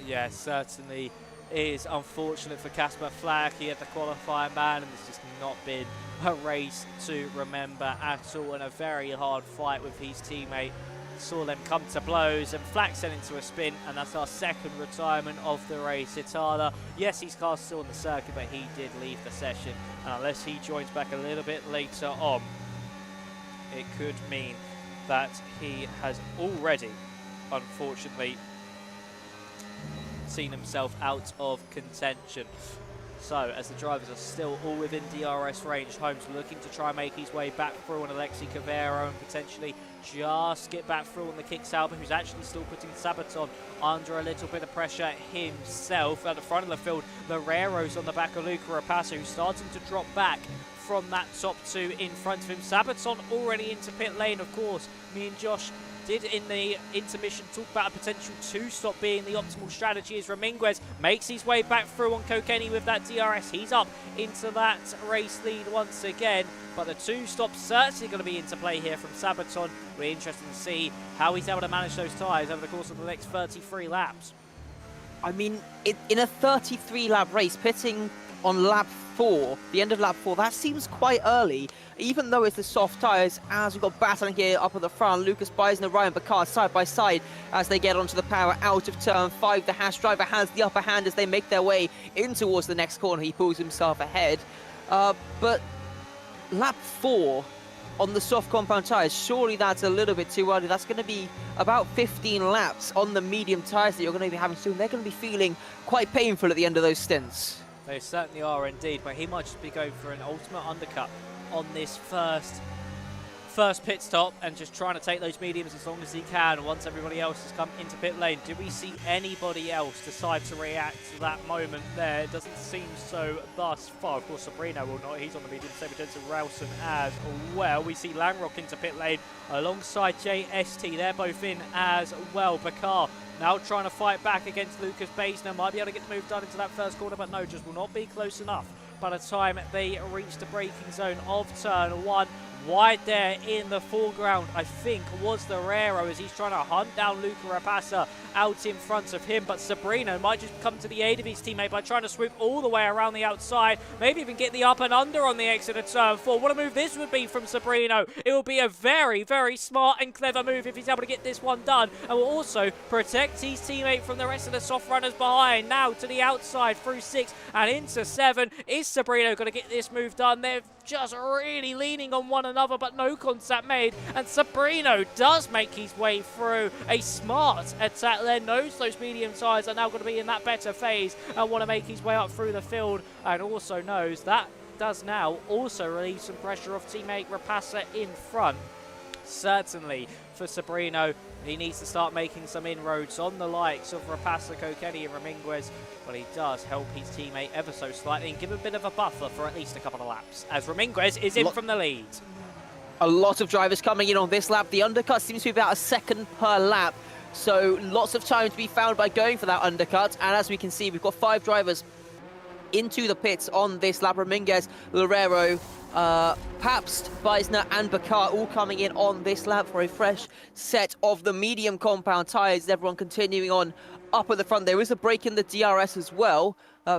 Yeah, certainly is unfortunate for Casper Flack. He had the qualifying ban, and it's just not been a race to remember at all, and a very hard fight with his teammate. Saw them come to blows, and Flack sent into a spin, and that's our second retirement of the race. Itala, yes, his car's still on the circuit, but he did leave the session, and unless he joins back a little bit later on, it could mean that he has already, unfortunately, seen himself out of contention. So, as the drivers are still all within DRS range, Holmes looking to try and make his way back through on Alexi Cavero and potentially just get back through on the Kick Sauber, who's actually still putting Sabaton under a little bit of pressure himself. At the front of the field, Lorero's on the back of Luca Rapace, who's starting to drop back from that top two in front of him. Sabaton already into pit lane, of course. Me and Josh did in the intermission talk about a potential two-stop being the optimal strategy, as Ramirez makes his way back through on Kokeni with that DRS. He's up into that race lead once again, but the two-stop certainly going to be into play here from Sabaton. We're interested to see how he's able to manage those tyres over the course of the next 33 laps. I mean, in a 33-lap race, pitting on lap 4, the end of lap 4, that seems quite early, even though it's the soft tyres, as we've got battling here up at the front. Lucas Bison and Ryan Bacard side by side as they get onto the power out of turn 5. The Haas driver has the upper hand as they make their way in towards the next corner. He pulls himself ahead. But lap 4 on the soft compound tyres, surely that's a little bit too early. That's going to be about 15 laps on the medium tyres that you're going to be having soon. They're going to be feeling quite painful at the end of those stints. They certainly are indeed, but he might just be going for an ultimate undercut on this first pit stop and just trying to take those mediums as long as he can once everybody else has come into pit lane. Do we see anybody else decide to react to that moment there? It doesn't seem so thus far. Of course, Sabrino will not. He's on the medium, same with Rowson as well. We see Langrock into pit lane alongside JST. They're both in as well. Bakar now trying to fight back against Lucas Basner. Might be able to get the move done into that first corner, but no, just will not be close enough by the time they reach the braking zone of turn 1. Wide there in the foreground, I think, was the Rero as he's trying to hunt down Luca Rapace out in front of him. But Sabrino might just come to the aid of his teammate by trying to swoop all the way around the outside, maybe even get the up and under on the exit of turn 4. What a move this would be from Sabrino. It will be a very, very smart and clever move if he's able to get this one done, and will also protect his teammate from the rest of the soft runners behind. Now to the outside through 6 and into 7. Is Sabrino going to get this move done? They're just really leaning on one another, but no contact made, and Sabrino does make his way through. A smart attack there, knows those medium tyres are now going to be in that better phase and want to make his way up through the field, and also knows that does now also relieve some pressure off teammate Rapace in front. Certainly for Sabrino, he needs to start making some inroads on the likes of Rapace, Kokeni and Ramirez, but he does help his teammate ever so slightly and give him a bit of a buffer for at least a couple of laps, as Ramirez is in from the lead. A lot of drivers coming in on this lap. The undercut seems to be about a second per lap, so lots of time to be found by going for that undercut. And as we can see, we've got 5 drivers into the pits on this lap. Ramirez, Lorero, Pabst, Beisner and Bakar all coming in on this lap for a fresh set of the medium compound tyres. Everyone continuing on up at the front. There is a break in the DRS as well.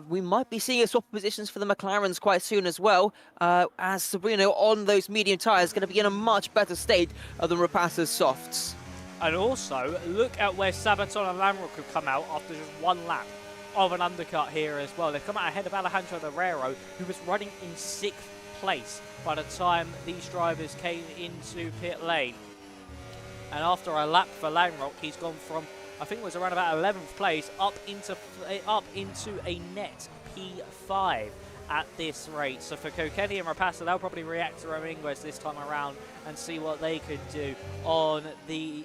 We might be seeing a swap of positions for the McLarens quite soon as well, as Sabrino on those medium tyres is going to be in a much better state than Rapace's softs. And also, look at where Sabaton and Lamrock have come out after just one lap of an undercut here as well. They've come out ahead of Alejandro Herrero, who was running in 6th place by the time these drivers came into pit lane. And after a lap for Langrock, he's gone from, I think it was around about 11th place up into a net P5 at this rate. So for Kokeni and Rapace, they'll probably react to Ramirez this time around and see what they could do on the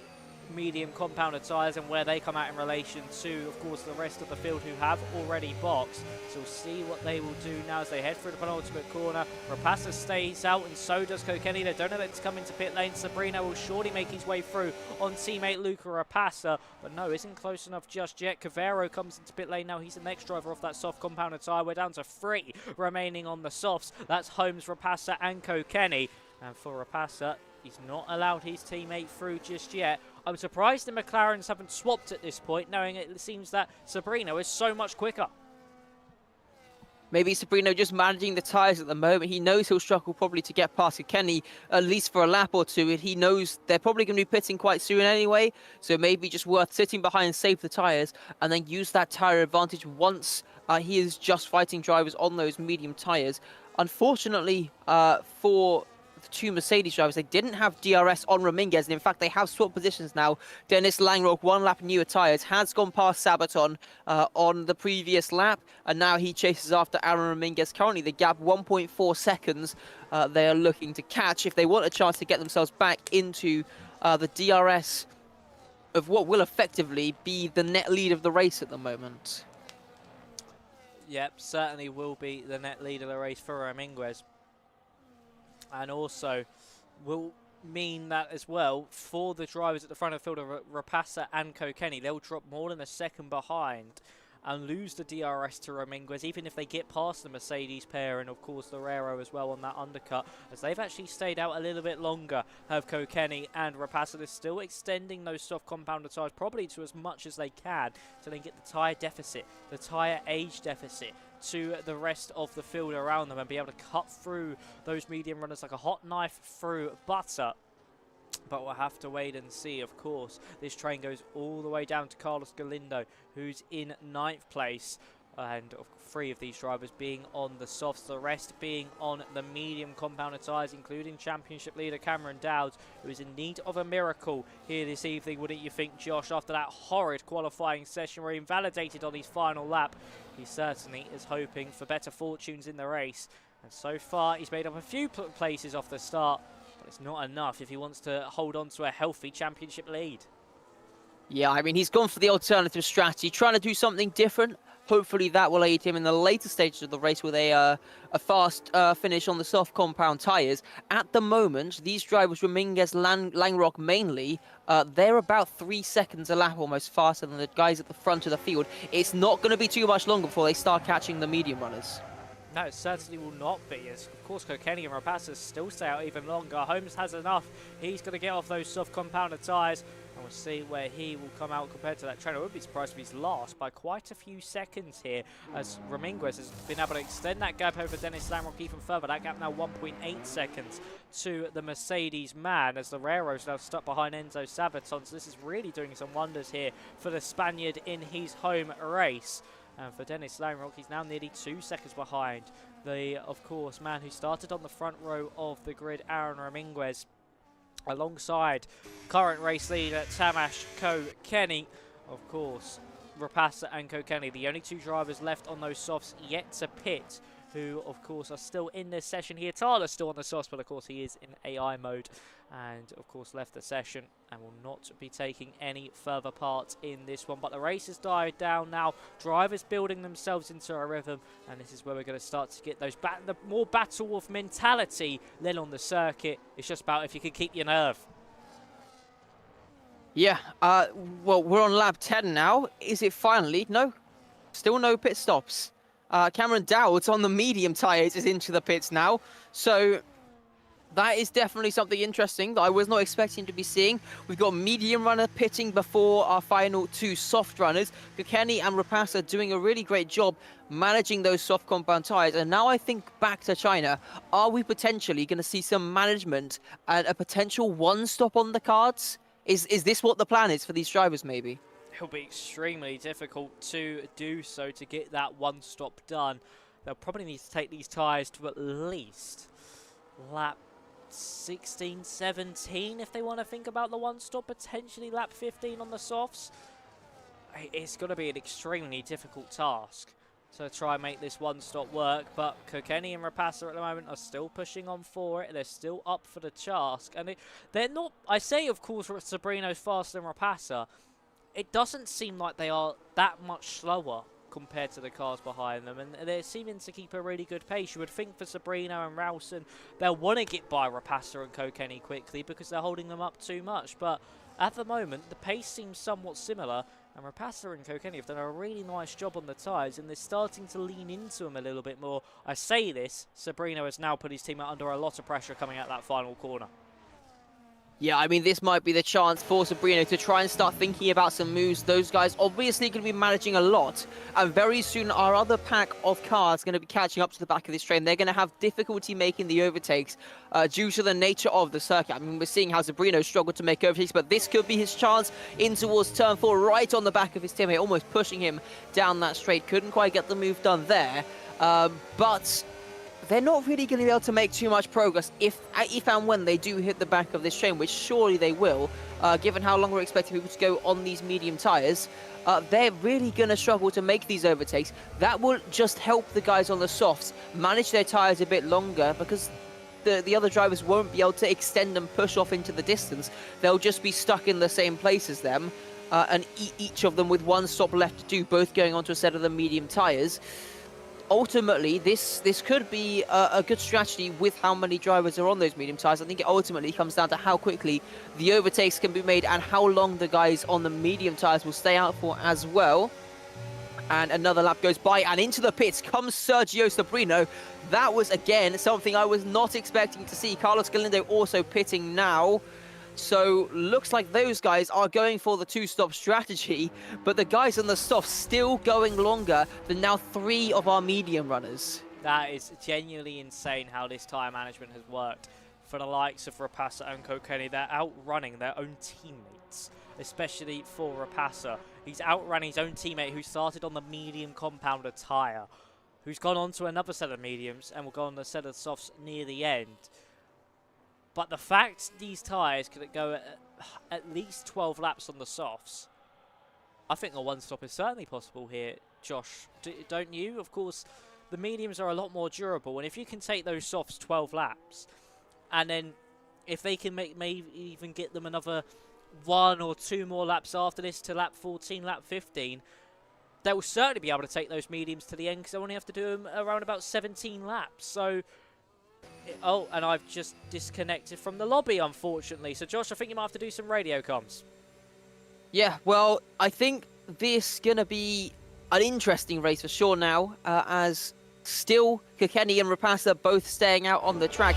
medium compounded tyres and where they come out in relation to, of course, the rest of the field who have already boxed. So we'll see what they will do now as they head through the penultimate corner. Rapace stays out and so does Kokeni. They don't know that to come into pit lane. Sabrino will surely make his way through on teammate Luca Rapace, but no, isn't close enough just yet. Cavero comes into pit lane now. He's the next driver off that soft compounded tyre. We're down to 3 remaining on the softs. That's Holmes, Rapace and Kokeni. And for Rapace, he's not allowed his teammate through just yet. I'm surprised the McLarens haven't swapped at this point, knowing it seems that Sabrino is so much quicker. Maybe Sabrino just managing the tyres at the moment. He knows he'll struggle probably to get past Kenny, at least for a lap or two. And he knows they're probably going to be pitting quite soon anyway. So maybe just worth sitting behind, save the tyres, and then use that tyre advantage once he is just fighting drivers on those medium tyres. Unfortunately for the two Mercedes drivers, they didn't have DRS on Ramirez, and in fact they have swapped positions now. Dennis Langrock, 1 lap newer tyres, has gone past Sabaton on the previous lap, and now he chases after Aaron Ramirez. Currently the gap 1.4 seconds they are looking to catch if they want a chance to get themselves back into the DRS of what will effectively be the net lead of the race at the moment. Yep, certainly will be the net lead of the race for Ramirez. And also will mean that as well for the drivers at the front of the field of Rapasa and Kokeni. They'll drop more than a second behind and lose the DRS to Ramirez, even if they get past the Mercedes pair and of course the Rero as well on that undercut, as they've actually stayed out a little bit longer. Have Kokeni and Rapasa. They're still extending those soft compounder tyres probably to as much as they can to then get the tyre deficit, the tyre age deficit to the rest of the field around them and be able to cut through those medium runners like a hot knife through butter. But we'll have to wait and see, of course. This train goes all the way down to Carlos Galindo, who's in 9th place. And 3 of these drivers being on the softs, the rest being on the medium compounder tyres, including championship leader Cameron Dowds, who is in need of a miracle here this evening, wouldn't you think, Josh? After that horrid qualifying session where he invalidated on his final lap, he certainly is hoping for better fortunes in the race. And so far, he's made up a few places off the start, but it's not enough if he wants to hold on to a healthy championship lead. Yeah, I mean, he's gone for the alternative strategy, trying to do something different. Hopefully that will aid him in the later stages of the race with a fast finish on the soft compound tyres. At the moment, these drivers, Ramirez, Langrock mainly, they're about 3 seconds a lap almost faster than the guys at the front of the field. It's not going to be too much longer before they start catching the medium runners. No, it certainly will not be. As of course, Kokeni and Rapasa still stay out even longer. Holmes has enough. He's going to get off those soft compounder tyres, and we'll see where he will come out compared to that trainer. I wouldn't be surprised if he's last by quite a few seconds here, as Ramirez has been able to extend that gap over Dennis Langrock even further. That gap now 1.8 seconds to the Mercedes man, as the Rero's now stuck behind Enzo Sabaton. So this is really doing some wonders here for the Spaniard in his home race. And for Dennis Langrock, he's now nearly 2 seconds behind the, of course, man who started on the front row of the grid, Aaron Ramirez, alongside current race leader Tamash Kokeni. Of course, Rapasa and Kokeni, the only 2 drivers left on those softs yet to pit, who, of course, are still in this session here. Tyler's still on the softs, but, of course, he is in AI mode and, of course, left the session and will not be taking any further part in this one. But the race has died down now. Drivers building themselves into a rhythm, and this is where we're going to start to get those the more battle of mentality then on the circuit. It's just about if you can keep your nerve. Yeah, well, we're on lap 10 now. Is it finally? No, still no pit stops. Cameron Dowds on the medium tyres is into the pits now. So that is definitely something interesting that I was not expecting to be seeing. We've got medium runner pitting before our final 2 soft runners. Kokeni and Rapasa doing a really great job managing those soft compound tyres. And now I think back to China, are we potentially going to see some management and a potential 1 stop on the cards? Is this what the plan is for these drivers maybe? It'll be extremely difficult to do so, to get that 1 stop done. They'll probably need to take these tyres to at least lap 16, 17 if they want to think about the 1 stop, potentially lap 15 on the softs. It's going to be an extremely difficult task to try and make this 1 stop work, but Kokeni and Rapasa at the moment are still pushing on for it. They're still up for the task, and they're not, I say of course Sabrino's faster than Rapasa. It doesn't seem like they are that much slower compared to the cars behind them, and they're seeming to keep a really good pace. You would think for Sabrino and Ralston, they'll want to get by Rapasa and Kokeni quickly because they're holding them up too much, but at the moment the pace seems somewhat similar, and Rapasa and Kokeni have done a really nice job on the tyres, and they're starting to lean into them a little bit more. I say this, Sabrino has now put his team under a lot of pressure coming out that final corner. Yeah, I mean, this might be the chance for Sabrino to try and start thinking about some moves. Those guys obviously going to be managing a lot, and very soon our other pack of cars going to be catching up to the back of this train. They're going to have difficulty making the overtakes due to the nature of the circuit. I mean, we're seeing how Sabrino struggled to make overtakes, but this could be his chance in towards turn 4, right on the back of his teammate, almost pushing him down that straight. Couldn't quite get the move done there, but they're not really going to be able to make too much progress if and when they do hit the back of this train, which surely they will, given how long we're expecting people to go on these medium tyres. They're really going to struggle to make these overtakes. That will just help the guys on the softs manage their tyres a bit longer, because the other drivers won't be able to extend and push off into the distance. They'll just be stuck in the same place as them, and each of them with one stop left to do, both going onto a set of the medium tyres. Ultimately, this could be a good strategy with how many drivers are on those medium tyres. I think it ultimately comes down to how quickly the overtakes can be made and how long the guys on the medium tyres will stay out for as well. And another lap goes by, and into the pits comes Sergio Sabrino. That was, again, something I was not expecting to see. Carlos Galindo also pitting now. So looks like those guys are going for the two-stop strategy, but the guys on the soft still going longer than now 3 of our medium runners. That is genuinely insane how this tyre management has worked for the likes of Rapasa and Kokeni. They're outrunning their own teammates, especially for Rapasa. He's outrunning his own teammate who started on the medium compounder tyre, who's gone on to another set of mediums and will go on the set of softs near the end. But the fact these tyres could go at least 12 laps on the softs, I think a one-stop is certainly possible here, Josh. Don't you? Of course, the mediums are a lot more durable, and if you can take those softs 12 laps, and then if they can maybe even get them another 1 or 2 more laps after this to lap 14, lap 15, they will certainly be able to take those mediums to the end, because they only have to do them around about 17 laps. So... Oh, and I've just disconnected from the lobby, unfortunately. So, Josh, I think you might have to do some radio comms. Yeah, well, I think this is going to be an interesting race for sure now, as still Kokeni and Rapasa both staying out on the track.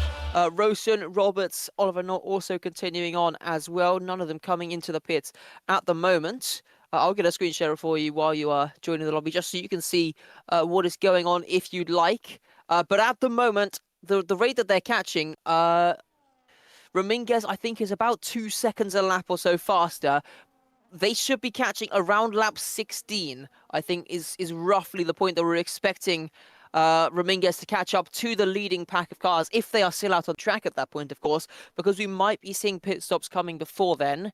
Rosen, Roberts, Oliver Knott also continuing on as well. None of them coming into the pits at the moment. I'll get a screen share for you while you are joining the lobby, just so you can see what is going on if you'd like. But at the moment, the rate that they're catching, Ramirez, I think, is about 2 seconds a lap or so faster. They should be catching around lap 16, I think, is roughly the point that we're expecting Ramirez to catch up to the leading pack of cars, if they are still out on track at that point, of course, because we might be seeing pit stops coming before then.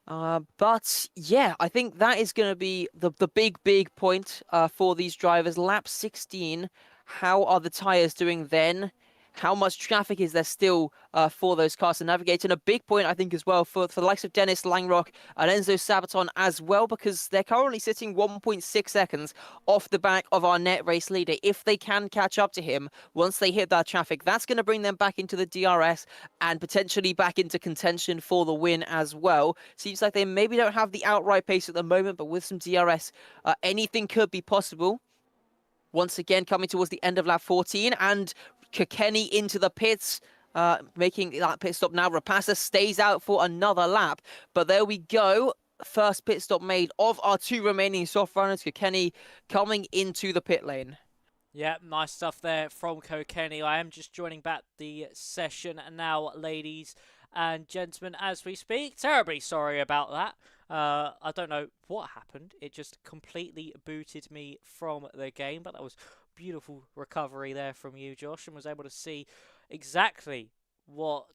But yeah, I think that is going to be the big point for these drivers. Lap 16, how are the tyres doing then? How much traffic is there still for those cars to navigate? And a big point, I think, as well, for the likes of Dennis Langrock and Enzo Sabaton as well, because they're currently sitting 1.6 seconds off the back of our net race leader. If they can catch up to him once they hit that traffic, that's going to bring them back into the DRS and potentially back into contention for the win as well. Seems like they maybe don't have the outright pace at the moment, but with some DRS, anything could be possible. Once again, coming towards the end of lap 14, and Kokeni into the pits, making that pit stop now. Rapasa stays out for another lap, but there we go. First pit stop made of our 2 remaining soft runners. Kokeni coming into the pit lane. Yeah, nice stuff there from Kokeni. I am just joining back the session now, ladies and gentlemen, as we speak. Terribly sorry about that. I don't know what happened. It just completely booted me from the game, but that was beautiful recovery there from you, Josh, and was able to see exactly what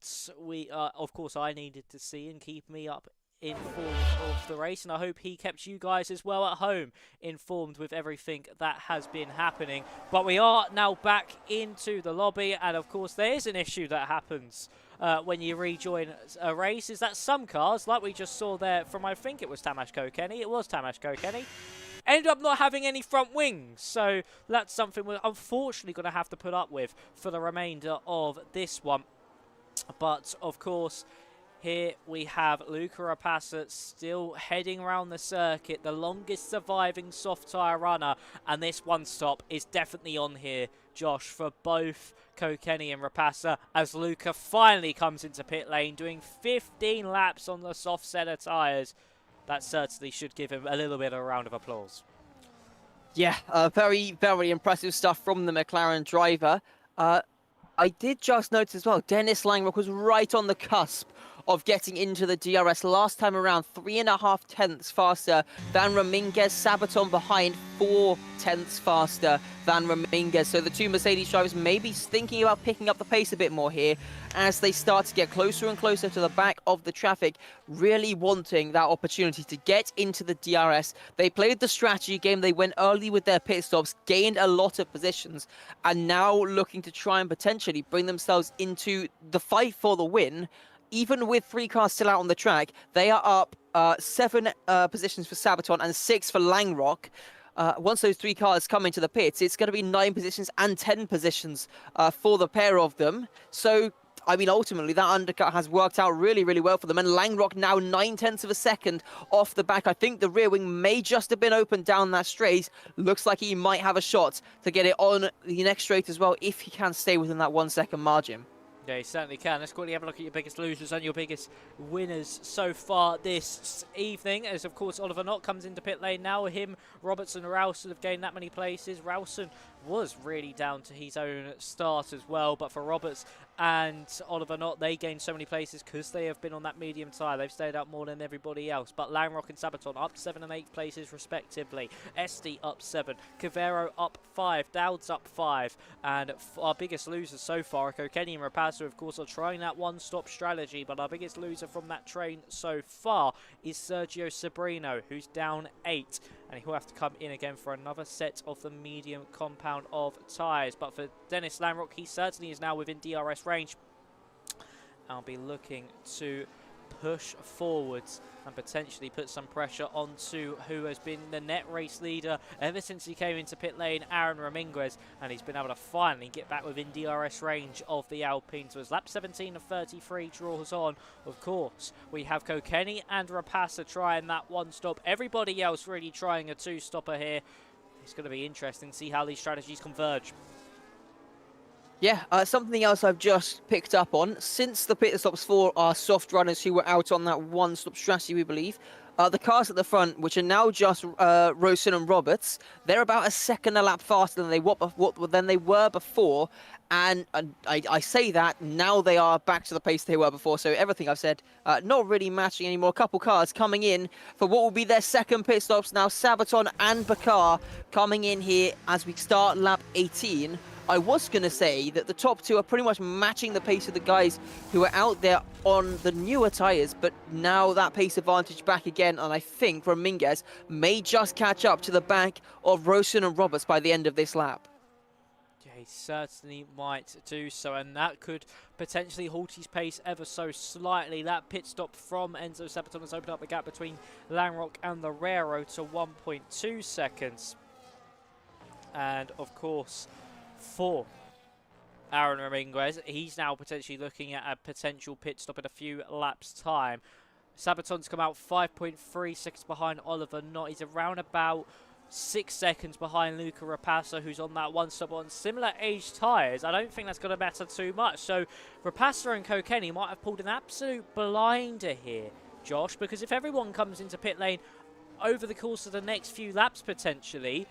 we, of course, I needed to see and keep me up informed of the race, and I hope he kept you guys as well at home informed with everything that has been happening. But we are now back into the lobby, and of course there is an issue that happens when you rejoin a race, is that some cars, like we just saw there from, I think it was Tamas Kokeni, ended up not having any front wings. So that's something we're unfortunately going to have to put up with for the remainder of this one. But of course, here we have Luca Rapasa still heading around the circuit, the longest surviving soft tyre runner, and this one stop is definitely on here, Josh, for both Kokeni and Rapasa, as Luca finally comes into pit lane, doing 15 laps on the soft set of tyres. That certainly should give him a little bit of a round of applause. Yeah, very, very impressive stuff from the McLaren driver. I did just notice as well, Dennis Langrock was right on the cusp of getting into the DRS last time around, 3.5 tenths faster than Ramirez. Sabaton behind, 4 tenths faster than Ramirez. So the two Mercedes drivers may be thinking about picking up the pace a bit more here as they start to get closer and closer to the back of the traffic, really wanting that opportunity to get into the DRS. They played the strategy game, they went early with their pit stops, gained a lot of positions, and now looking to try and potentially bring themselves into the fight for the win. Even with 3 cars still out on the track, they are up 7 positions for Sabaton and 6 for Langrock. Once those 3 cars come into the pits, it's going to be 9 positions and 10 positions for the pair of them. So, I mean, ultimately, that undercut has worked out really, really well for them. And Langrock now 9 tenths of a second off the back. I think the rear wing may just have been open down that straight. Looks like he might have a shot to get it on the next straight as well, if he can stay within that 1 second margin. Yeah, you certainly can. Let's quickly have a look at your biggest losers and your biggest winners so far this evening. As, of course, Oliver Knott comes into pit lane now. Him, Robertson and Ralston have gained that many places. Ralston was really down to his own start as well. But for Roberts and Oliver Knott, they gained so many places because they have been on that medium tyre. They've stayed out more than everybody else. But Langrock and Sabaton up 7 and 8 places respectively. Esti up 7. Cavero up 5. Dowd's up 5. And our biggest losers so far are Kokeni and Rapaz, who of course are trying that one-stop strategy. But our biggest loser from that train so far is Sergio Sobrino, who's down 8. And he'll have to come in again for another set of the medium compound of tyres. But for Dennis Langrock, he certainly is now within DRS range. I'll be looking to push forwards and potentially put some pressure onto who has been the net race leader ever since he came into pit lane, Aaron Ramirez, and he's been able to finally get back within DRS range of the Alpine. So as lap 17 of 33 draws on, of course, we have Kokeni and Rapasa trying that one stop. Everybody else really trying a 2-stopper here. It's going to be interesting to see how these strategies converge. Yeah, something else I've just picked up on. Since the pit stops for our soft runners who were out on that one-stop strategy, we believe, the cars at the front, which are now just Rosen and Roberts, they're about a second a lap faster than they were before. And I say that, now they are back to the pace they were before. So everything I've said, not really matching anymore. A couple cars coming in for what will be their second pit stops now. Sabaton and Bakar coming in here as we start lap 18. I was going to say that the top 2 are pretty much matching the pace of the guys who are out there on the newer tyres, but now that pace advantage back again, and I think Ramirez may just catch up to the back of Rosen and Roberts by the end of this lap. Yeah, he certainly might do so, and that could potentially halt his pace ever so slightly. That pit stop from Enzo Sabaton has opened up the gap between Langrock and the Rero to 1.2 seconds. And, of course, for Aaron Ramirez, he's now potentially looking at a potential pit stop in a few laps' time. Sabaton's come out 5.3 seconds behind Oliver Knott. He's around about 6 seconds behind Luca Rapasa, who's on that one stop on similar age tyres. I don't think that's going to matter too much. So Rapasa and Kokeni might have pulled an absolute blinder here, Josh, because if everyone comes into pit lane over the course of the next few laps potentially,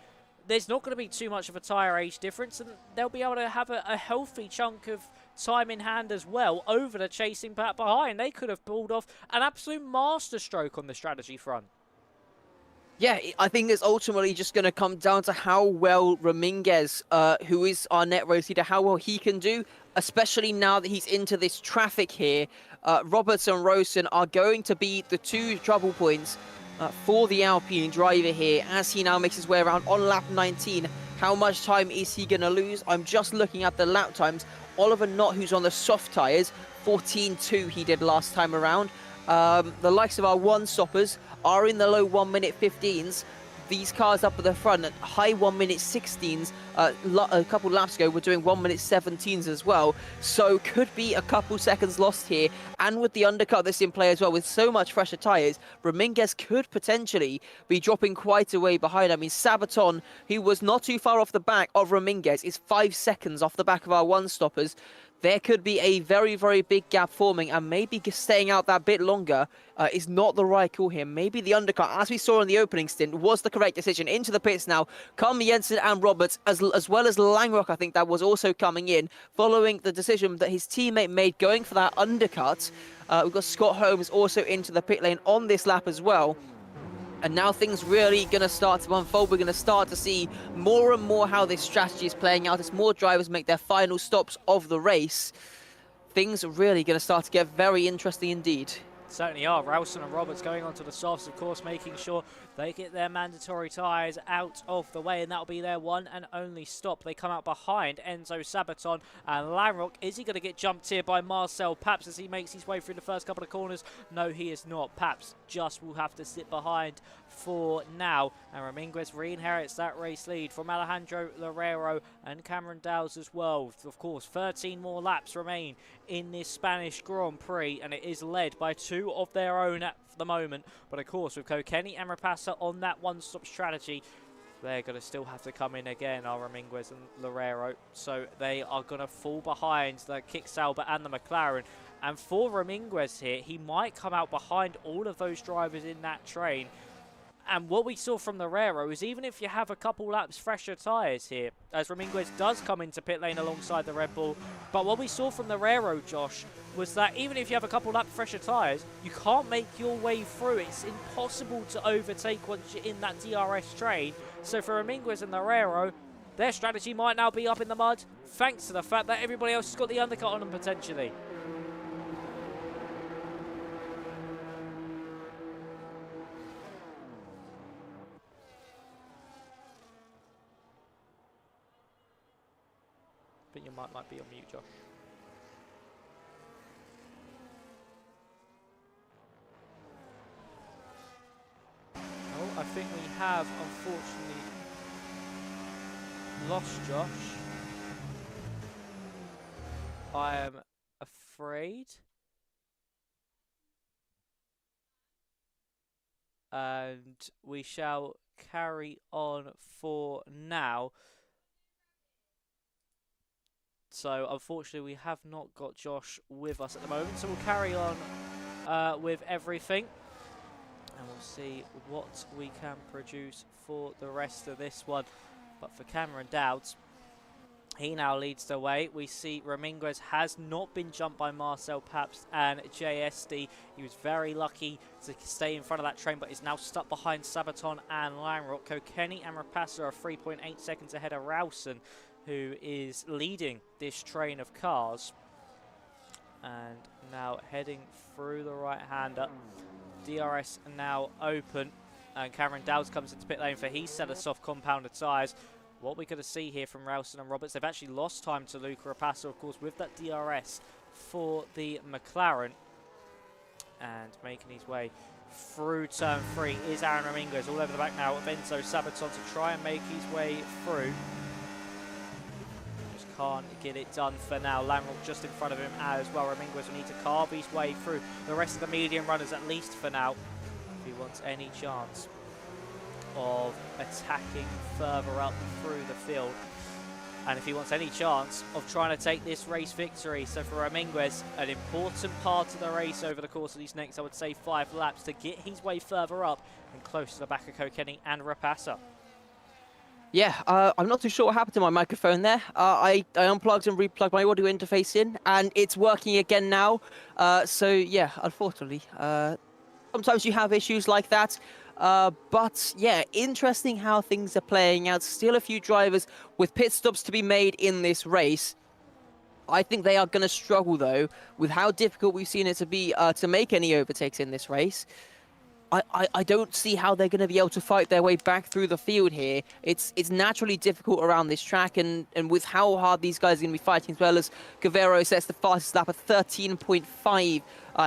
there's not going to be too much of a tyre age difference, and they'll be able to have a healthy chunk of time in hand as well over the chasing pack behind. They could have pulled off an absolute masterstroke on the strategy front. Yeah, I think it's ultimately just going to come down to how well Ramirez, who is our net race leader, how well he can do, especially now that he's into this traffic here. Roberts and Rosen are going to be the 2 trouble points for the Alpine driver here as he now makes his way around on lap 19. How much time is he going to lose? I'm just looking at the lap times. Oliver Knott, who's on the soft tyres, 14.2 he did last time around. The likes of our one-stoppers are in the low 1 minute 15s. these cars up at the front at high 1 minute 16s a couple laps ago were doing 1 minute 17s as well. So could be a couple seconds lost here. And with the undercut that's in play as well, with so much fresher tyres, Ramirez could potentially be dropping quite a way behind. I mean, Sabaton, who was not too far off the back of Ramirez, is 5 seconds off the back of our one-stoppers. There could be a very, very big gap forming, and maybe staying out that bit longer is not the right call here. Maybe the undercut, as we saw in the opening stint, was the correct decision. Into the pits now come Jensen and Roberts, as well as Langrock, I think that was also coming in, following the decision that his teammate made going for that undercut. We've got Scott Holmes also into the pit lane on this lap as well. And now things really going to start to unfold. We're going to start to see more and more how this strategy is playing out as more drivers make their final stops of the race. Things are really going to start to get very interesting indeed. Certainly are. Ralston and Roberts going onto the softs, of course, making sure they get their mandatory tyres out of the way, and that'll be their one and only stop. They come out behind Enzo Sabaton and Langrock. Is he going to get jumped here by Marcel Paps as he makes his way through the first couple of corners? No, he is not. Paps just will have to sit behind for now, and Ramirez re-inherits that race lead from Alejandro Loureiro and Cameron Dowles as well. Of course, 13 more laps remain in this Spanish Grand Prix, and it is led by two of their own at the moment. But of course, with Kokeni and Rapasa on that one-stop strategy, they're going to still have to come in again, are Ramirez and Loureiro. So they are going to fall behind the Kick-Sauber and the McLaren. And for Ramirez here, he might come out behind all of those drivers in that train. And what we saw from Loureiro is even if you have a couple laps fresher tyres here, as Ramirez does come into pit lane alongside the Red Bull, but what we saw from Loureiro, Josh, was that even if you have a couple laps fresher tyres, you can't make your way through. It's impossible to overtake once you're in that DRS train. So for Ramirez and Loureiro, their strategy might now be up in the mud, thanks to the fact that everybody else has got the undercut on them potentially. I think your mic might be on mute, Josh. Oh, I think we have, unfortunately, lost Josh. I am afraid. And we shall carry on for now. So, unfortunately, we have not got Josh with us at the moment. So, we'll carry on with everything. And we'll see what we can produce for the rest of this one. But for Cameron Dowds, he now leads the way. We see Ramirez has not been jumped by Marcel Paps and JSD. He was very lucky to stay in front of that train, but is now stuck behind Sabaton and Langrock. Kokeni and Rapasa are 3.8 seconds ahead of Ralston, who is leading this train of cars. And now heading through the right-hander. DRS now open. And Cameron Dowds comes into pit lane for his set of soft compounded tyres. What we're going to see here from Ralston and Roberts, they've actually lost time to Luca Rapasa, of course, with that DRS for the McLaren. And making his way through turn 3 is Aaron Ramirez, all over the back now of Enzo Sabaton to try and make his way through. Just can't get it done for now. Langrock just in front of him as well. Ramirez will need to carve his way through the rest of the medium runners, at least for now, if he wants any chance of attacking further up through the field, and if he wants any chance of trying to take this race victory. So for Ramirez, an important part of the race over the course of these next, I would say, 5 laps to get his way further up and close to the back of Kokeni and Rapasa. Yeah, I'm not too sure what happened to my microphone there. I unplugged and replugged my audio interface in, and it's working again now. So yeah, unfortunately, sometimes you have issues like that. But yeah, interesting how things are playing out. Still a few drivers with pit stops to be made in this race. I think they are going to struggle, though, with how difficult we've seen it to be to make any overtakes in this race. I don't see how they're going to be able to fight their way back through the field here. It's naturally difficult around this track, and with how hard these guys are going to be fighting, as well as Cavero sets the fastest lap at 13.5.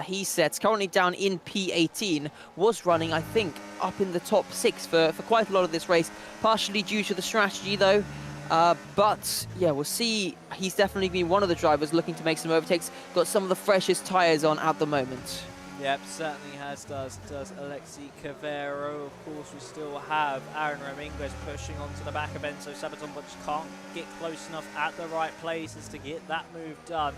He sets currently down in P18, was running, I think, up in the top 6 for quite a lot of this race, partially due to the strategy though. But yeah, we'll see. He's definitely been one of the drivers looking to make some overtakes. Got some of the freshest tyres on at the moment. Yep, certainly does Alexi Cavero. Of course, we still have Aaron Ramirez pushing onto the back of Enzo Sabaton, but just can't get close enough at the right places to get that move done.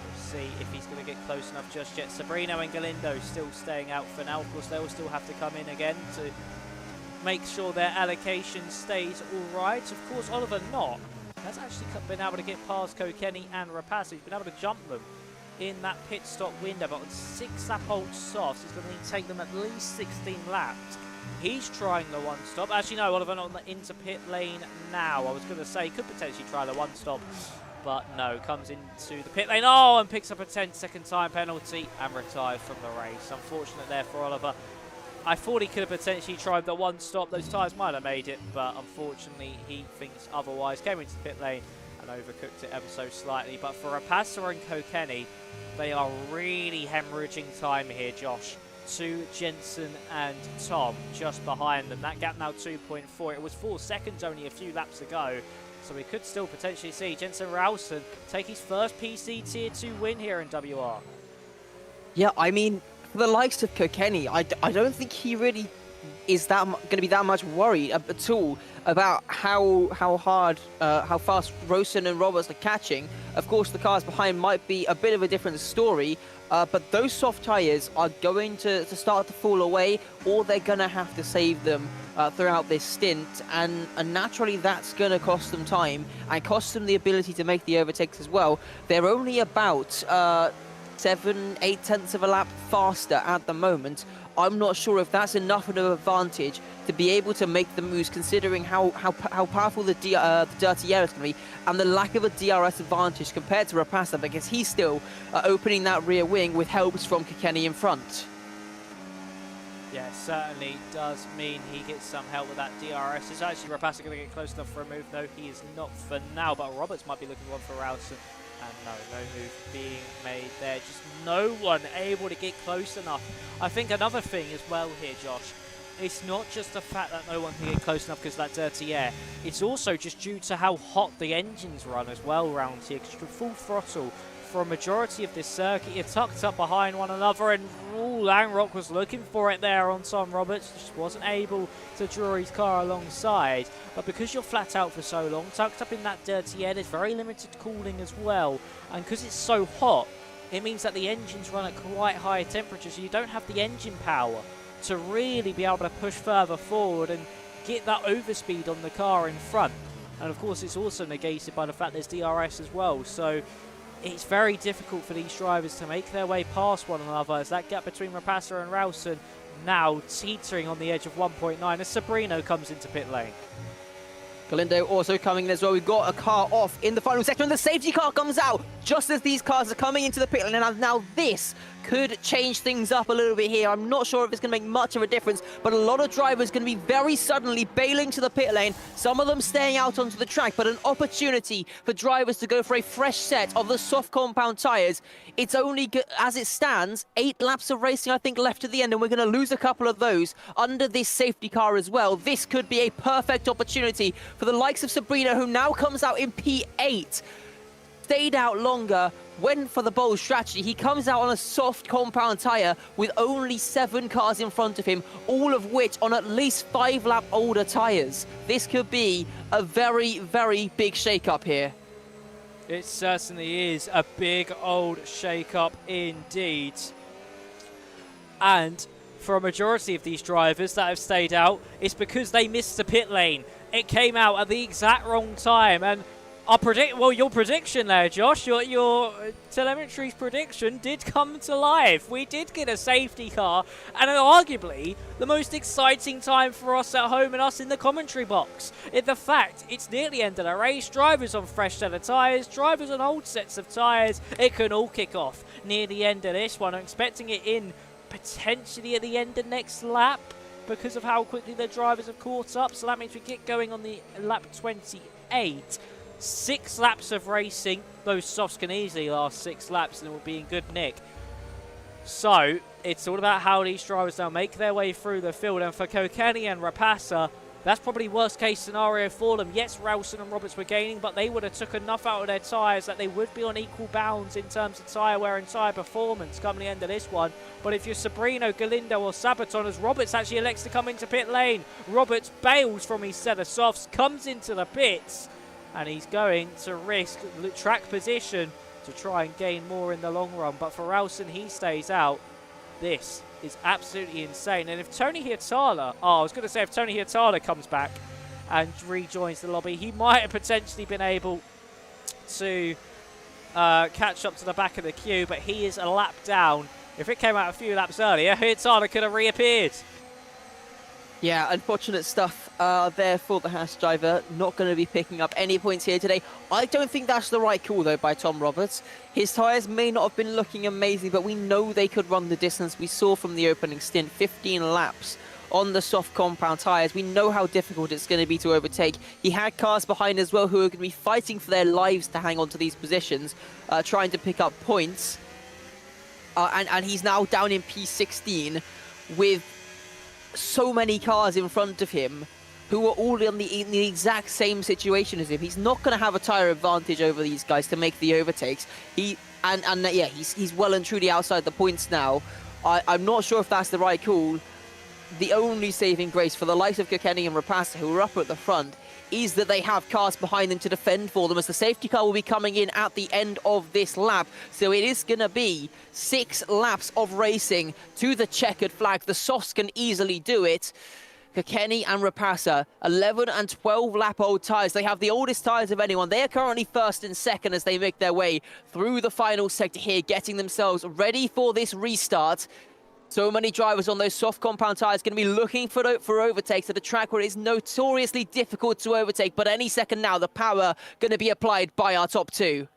We'll see if he's going to get close enough just yet. Sabrino and Galindo still staying out for now. Of course, they'll still have to come in again to make sure their allocation stays all right. Of course, Oliver Knott has actually been able to get past Kokeni and Rapace. He's been able to jump them in that pit stop window, but on 6-lap-old softs, he's going to need to take them at least 16 laps. He's trying the one-stop. Actually, no, Oliver Knott into pit lane now. I was going to say he could potentially try the one-stop, but no, comes into the pit lane. Oh, and picks up a 10-second time penalty and retires from the race. Unfortunate there for Oliver. I thought he could have potentially tried the one-stop. Those tyres might have made it, but unfortunately he thinks otherwise. Came into the pit lane and overcooked it ever so slightly. But for Rapace and Kokeni, they are really hemorrhaging time here, Josh. To Jensen and Tom just behind them. That gap now 2.4. It was 4 seconds only a few laps ago. So we could still potentially see Jensen Ralston take his first PC Tier 2 win here in WR. Yeah, I mean, for the likes of Kokeni, I don't think he really is going to be that much worried at all about how fast Rosen and Roberts are catching. Of course, the cars behind might be a bit of a different story, but those soft tyres are going to start to fall away, or they're going to have to save them throughout this stint, and naturally that's going to cost them time and cost them the ability to make the overtakes as well. They're only about 7-8 tenths of a lap faster at the moment. I'm not sure if that's enough of an advantage to be able to make the moves, considering how powerful the dirty air is going to be, and the lack of a DRS advantage compared to Rapace, because he's still opening that rear wing with helps from Kokeni in front. Yeah, certainly does mean he gets some help with that DRS. Is actually Rapace going to get close enough for a move? No, he is not for now, but Roberts might be looking one for Ralston. And no move being made there. Just no one able to get close enough. I think another thing as well here, Josh, it's not just the fact that no one can get close enough because of that dirty air. It's also just due to how hot the engines run as well around here. Because you're full throttle for a majority of this circuit. You're tucked up behind one another, and Langrock was looking for it there on Tom Roberts. Just wasn't able to draw his car alongside. But because you're flat out for so long, tucked up in that dirty air, there's very limited cooling as well. And because it's so hot, it means that the engines run at quite high temperatures, so you don't have the engine power to really be able to push further forward and get that overspeed on the car in front. And of course, it's also negated by the fact there's DRS as well. So it's very difficult for these drivers to make their way past one another, as that gap between Rapace and Ralston now teetering on the edge of 1.9 as Sabrino comes into pit lane. Galindo also coming in as well. We've got a car off in the final section, and the safety car comes out just as these cars are coming into the pit lane. And now this could change things up a little bit here. I'm not sure if it's going to make much of a difference, but a lot of drivers going to be very suddenly bailing to the pit lane, some of them staying out onto the track, but an opportunity for drivers to go for a fresh set of the soft compound tyres. It's only, as it stands, 8 laps of racing, I think, left at the end, and we're going to lose a couple of those under this safety car as well. This could be a perfect opportunity for the likes of Sabrina, who now comes out in P8. Stayed out longer, went for the bold strategy. He comes out on a soft compound tyre with only 7 cars in front of him, all of which on at least 5-lap older tyres. This could be a very, very big shake-up here. It certainly is a big old shake-up indeed. And for a majority of these drivers that have stayed out, it's because they missed the pit lane. It came out at the exact wrong time, and your prediction there, Josh, your telemetry's prediction did come to life. We did get a safety car, and arguably the most exciting time for us at home and us in the commentary box. The fact it's near the end of the race, drivers on fresh set of tyres, drivers on old sets of tyres, it can all kick off near the end of this one. I'm expecting it in potentially at the end of next lap because of how quickly their drivers have caught up. So that means we get going on the lap 28. 6 laps of racing. Those softs can easily last 6 laps and it will be in good nick. So it's all about how these drivers now make their way through the field. And for Kokeni and Rapasa, that's probably worst case scenario for them. Yes, Ralston and Roberts were gaining, but they would have took enough out of their tyres that they would be on equal bounds in terms of tyre wear and tyre performance come the end of this one. But if you're Sabrino, Galindo or Sabaton, as Roberts actually elects to come into pit lane, Roberts bails from his set of softs, comes into the pits, and he's going to risk track position to try and gain more in the long run. But for Ralston, he stays out. This is absolutely insane. And if Tony Hietala, if Tony Hietala comes back and rejoins the lobby, he might have potentially been able to catch up to the back of the queue, but he is a lap down. If it came out a few laps earlier, Hietala could have reappeared. Yeah, unfortunate stuff there for the Haas driver. Not going to be picking up any points here today. I don't think that's the right call, though, by Tom Roberts. His tyres may not have been looking amazing, but we know they could run the distance. We saw from the opening stint, 15 laps on the soft compound tyres. We know how difficult it's going to be to overtake. He had cars behind as well who are going to be fighting for their lives to hang on to these positions, trying to pick up points. And he's now down in P16 with so many cars in front of him who are all in the exact same situation as him. He's not going to have a tyre advantage over these guys to make the overtakes. He's well and truly outside the points now. I'm not sure if that's the right call. The only saving grace for the likes of Kokeni and Rapasa, who are up at the front, is that they have cars behind them to defend for them, as the safety car will be coming in at the end of this lap. So it is going to be 6 laps of racing to the checkered flag. The softs can easily do it. Kokeni and Rapasa, 11 and 12 lap old tyres. They have the oldest tyres of anyone. They are currently first and second as they make their way through the final sector here, getting themselves ready for this restart. So many drivers on those soft compound tyres going to be looking for overtakes at a track where it's notoriously difficult to overtake. But any second now, the power going to be applied by our top 2.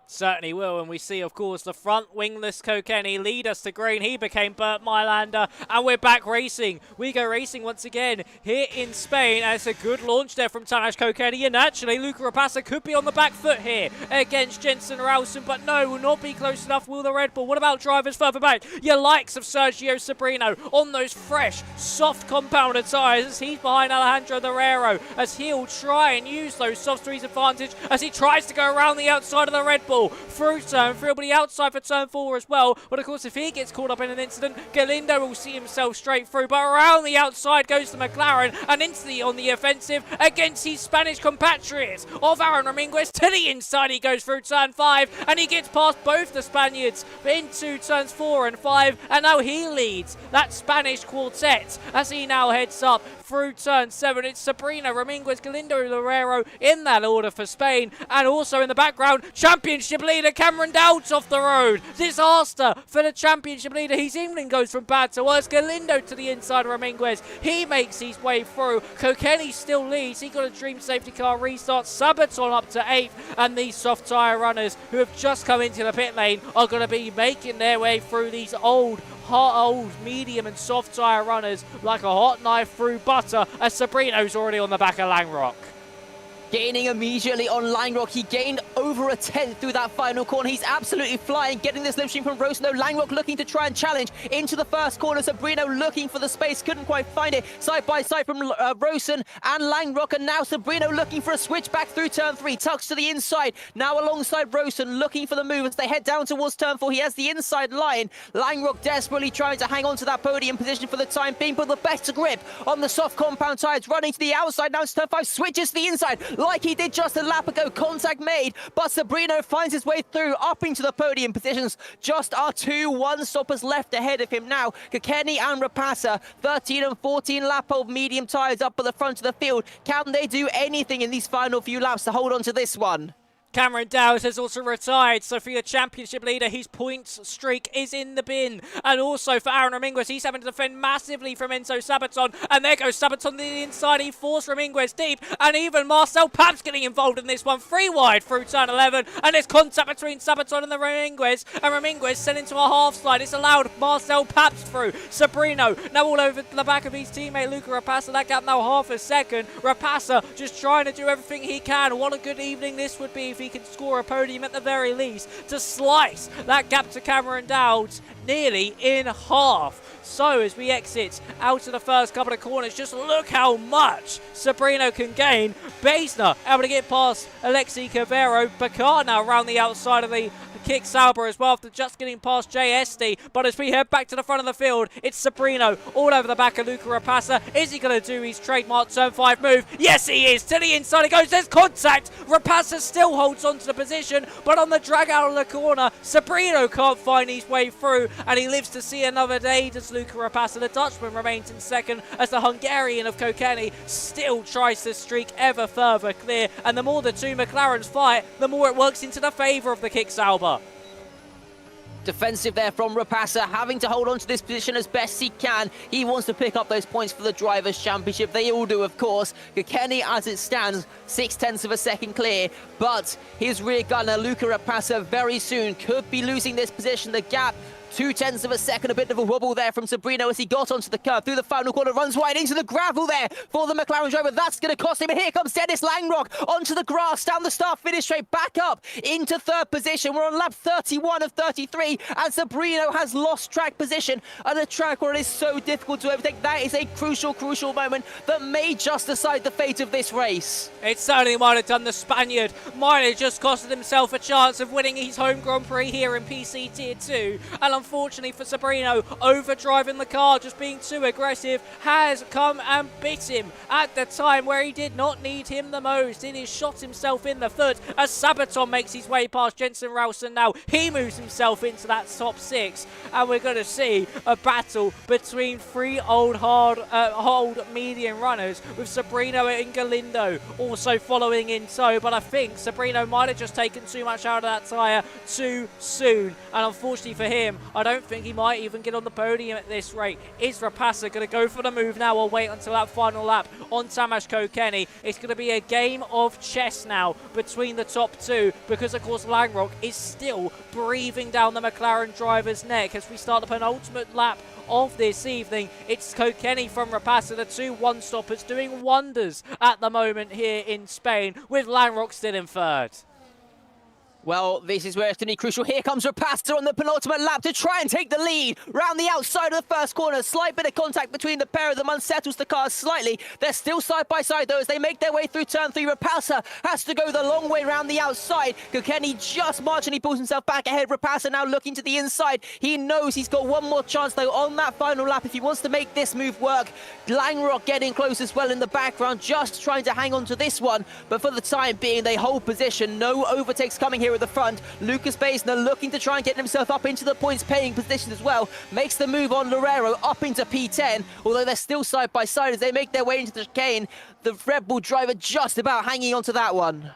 Certainly will, and we see, of course, the front wingless Kokeni lead us to green. He became Bert Mylander, and we're back racing. We go racing once again here in Spain, and it's a good launch there from Tanash Kokeni, and actually Luca Rapasa could be on the back foot here against Jensen Ralston, but no, will not be close enough, will the Red Bull. What about drivers further back? Your likes of Sergio Sabrino on those fresh, soft compounded tyres as he's behind Alejandro Guerrero, as he'll try and use those softs to his advantage as he tries to go around the outside of the Red Bull. Through turn 3, but outside for turn 4 as well. But of course, if he gets caught up in an incident, Galindo will see himself straight through. But around the outside goes the McLaren, and on the offensive against his Spanish compatriots of Aaron Ramirez. To the inside, he goes through turn 5, and he gets past both the Spaniards into turns 4 and 5. And now he leads that Spanish quartet as he now heads up through turn 7. It's Sabrina, Ramirez, Galindo, Guerrero in that order for Spain. And also in the background, championship leader Cameron Dowds off the road. Disaster for the championship leader. His evening goes from bad to worse. Galindo to the inside of Ramirez. He makes his way through. Kokeni still leads. He got a dream safety car restart. Sabaton up to 8th. And these soft tyre runners who have just come into the pit lane are going to be making their way through these old, medium and soft tyre runners like a hot knife through butter, as Sabrino's already on the back of Langrock. Gaining immediately on Langrock. He gained over a 10th through that final corner. He's absolutely flying, getting this slipstream from Rosno. Langrock looking to try and challenge into the first corner. Sabrino looking for the space, couldn't quite find it. Side by side from Rosen and Langrock, and now Sabrino looking for a switch back through turn 3. Tucks to the inside, now alongside Rosen, looking for the move as they head down towards turn 4. He has the inside line. Langrock desperately trying to hang on to that podium position for the time being, but the better grip on the soft compound tyres, running to the outside. Now it's turn 5, switches to the inside like he did just a lap ago. Contact made, but Sabrino finds his way through up into the podium positions. Just our 2 one-stoppers left ahead of him now. Kokeni and Rapasa, 13 and 14 lap old medium tyres up at the front of the field. Can they do anything in these final few laps to hold on to this one? Cameron Dowd has also retired, so for your championship leader, his points streak is in the bin. And also for Aaron Ramirez, he's having to defend massively from Enzo Sabaton. And there goes Sabaton to the inside, he forced Ramirez deep. And even Marcel Paps getting involved in this one, 3 wide through turn 11. And there's contact between Sabaton and the Ramirez. And Ramirez sent into a half slide. It's allowed Marcel Paps through. Sabrino now all over the back of his teammate Luca Rapassa. That gap now half a second. Rapassa just trying to do everything he can. What a good evening this would be if he could score a podium at the very least to slice that gap to Cameron Dowd nearly in half. So as we exit out of the first couple of corners, just look how much Sabrino can gain. Basner able to get past Alexi Cavero. Bakar now around the outside of the kick Sauber as well after just getting past JSD. But as we head back to the front of the field, it's Sabrino all over the back of Luca Rapassa. Is he going to do his trademark turn 5 move? Yes, he is. To the inside it goes. There's contact. Rapassa still holds on to the position, but on the drag out of the corner, Sabrino can't find his way through, and he lives to see another day. Does Luca Rapassa? The Dutchman remains in second as the Hungarian of Kokeni still tries to streak ever further clear. And the more the two McLarens fight, the more it works into the favour of the kick Sauber. Defensive there from Rapassa, having to hold on to this position as best he can. He wants to pick up those points for the Drivers' Championship. They all do, of course. Kokeni, as it stands, 0.6 of a second clear. But his rear gunner, Luca Rapassa, very soon could be losing this position. The gap, 0.2 of a second, a bit of a wobble there from Sabrino as he got onto the curve through the final corner, runs wide into the gravel there for the McLaren driver. That's going to cost him. And here comes Dennis Langrock onto the grass, down the start-finish straight, back up into third position. We're on lap 31 of 33, and Sabrino has lost track position at a track where it is so difficult to overtake. That is a crucial, crucial moment that may just decide the fate of this race. It certainly might have done. The Spaniard might have just costed himself a chance of winning his home Grand Prix here in PC Tier 2. And unfortunately for Sabrino, overdriving the car, just being too aggressive, has come and bit him at the time where he did not need him the most. It has shot himself in the foot as Sabaton makes his way past Jensen Ralston now. He moves himself into that top 6, and we're going to see a battle between 3 old medium runners, with Sabrino and Galindo also following in tow. But I think Sabrino might have just taken too much out of that tyre too soon, and unfortunately for him, I don't think he might even get on the podium at this rate. Is Rapassa going to go for the move now or wait until that final lap on Tamas Kokeni? It's going to be a game of chess now between the top 2, because of course Langrock is still breathing down the McLaren driver's neck as we start the penultimate lap of this evening. It's Kokeni from Rapassa, the 2 one-stoppers doing wonders at the moment here in Spain, with Langrock still in third. Well, this is where it's going to be crucial. Here comes Rapassa on the penultimate lap to try and take the lead. Round the outside of the first corner. Slight bit of contact between the pair of them unsettles the cars slightly. They're still side by side, though, as they make their way through turn 3. Rapassa has to go the long way round the outside. Kokeni just marginally pulls himself back ahead. Rapassa now looking to the inside. He knows he's got one more chance, though, on that final lap if he wants to make this move work. Langrock getting close as well in the background, just trying to hang on to this one. But for the time being, they hold position. No overtakes coming here at the front. Lucas Basner looking to try and get himself up into the points paying position as well. Makes the move on Loureiro up into P10, although they're still side by side as they make their way into the chicane. The Red Bull driver just about hanging on to that one.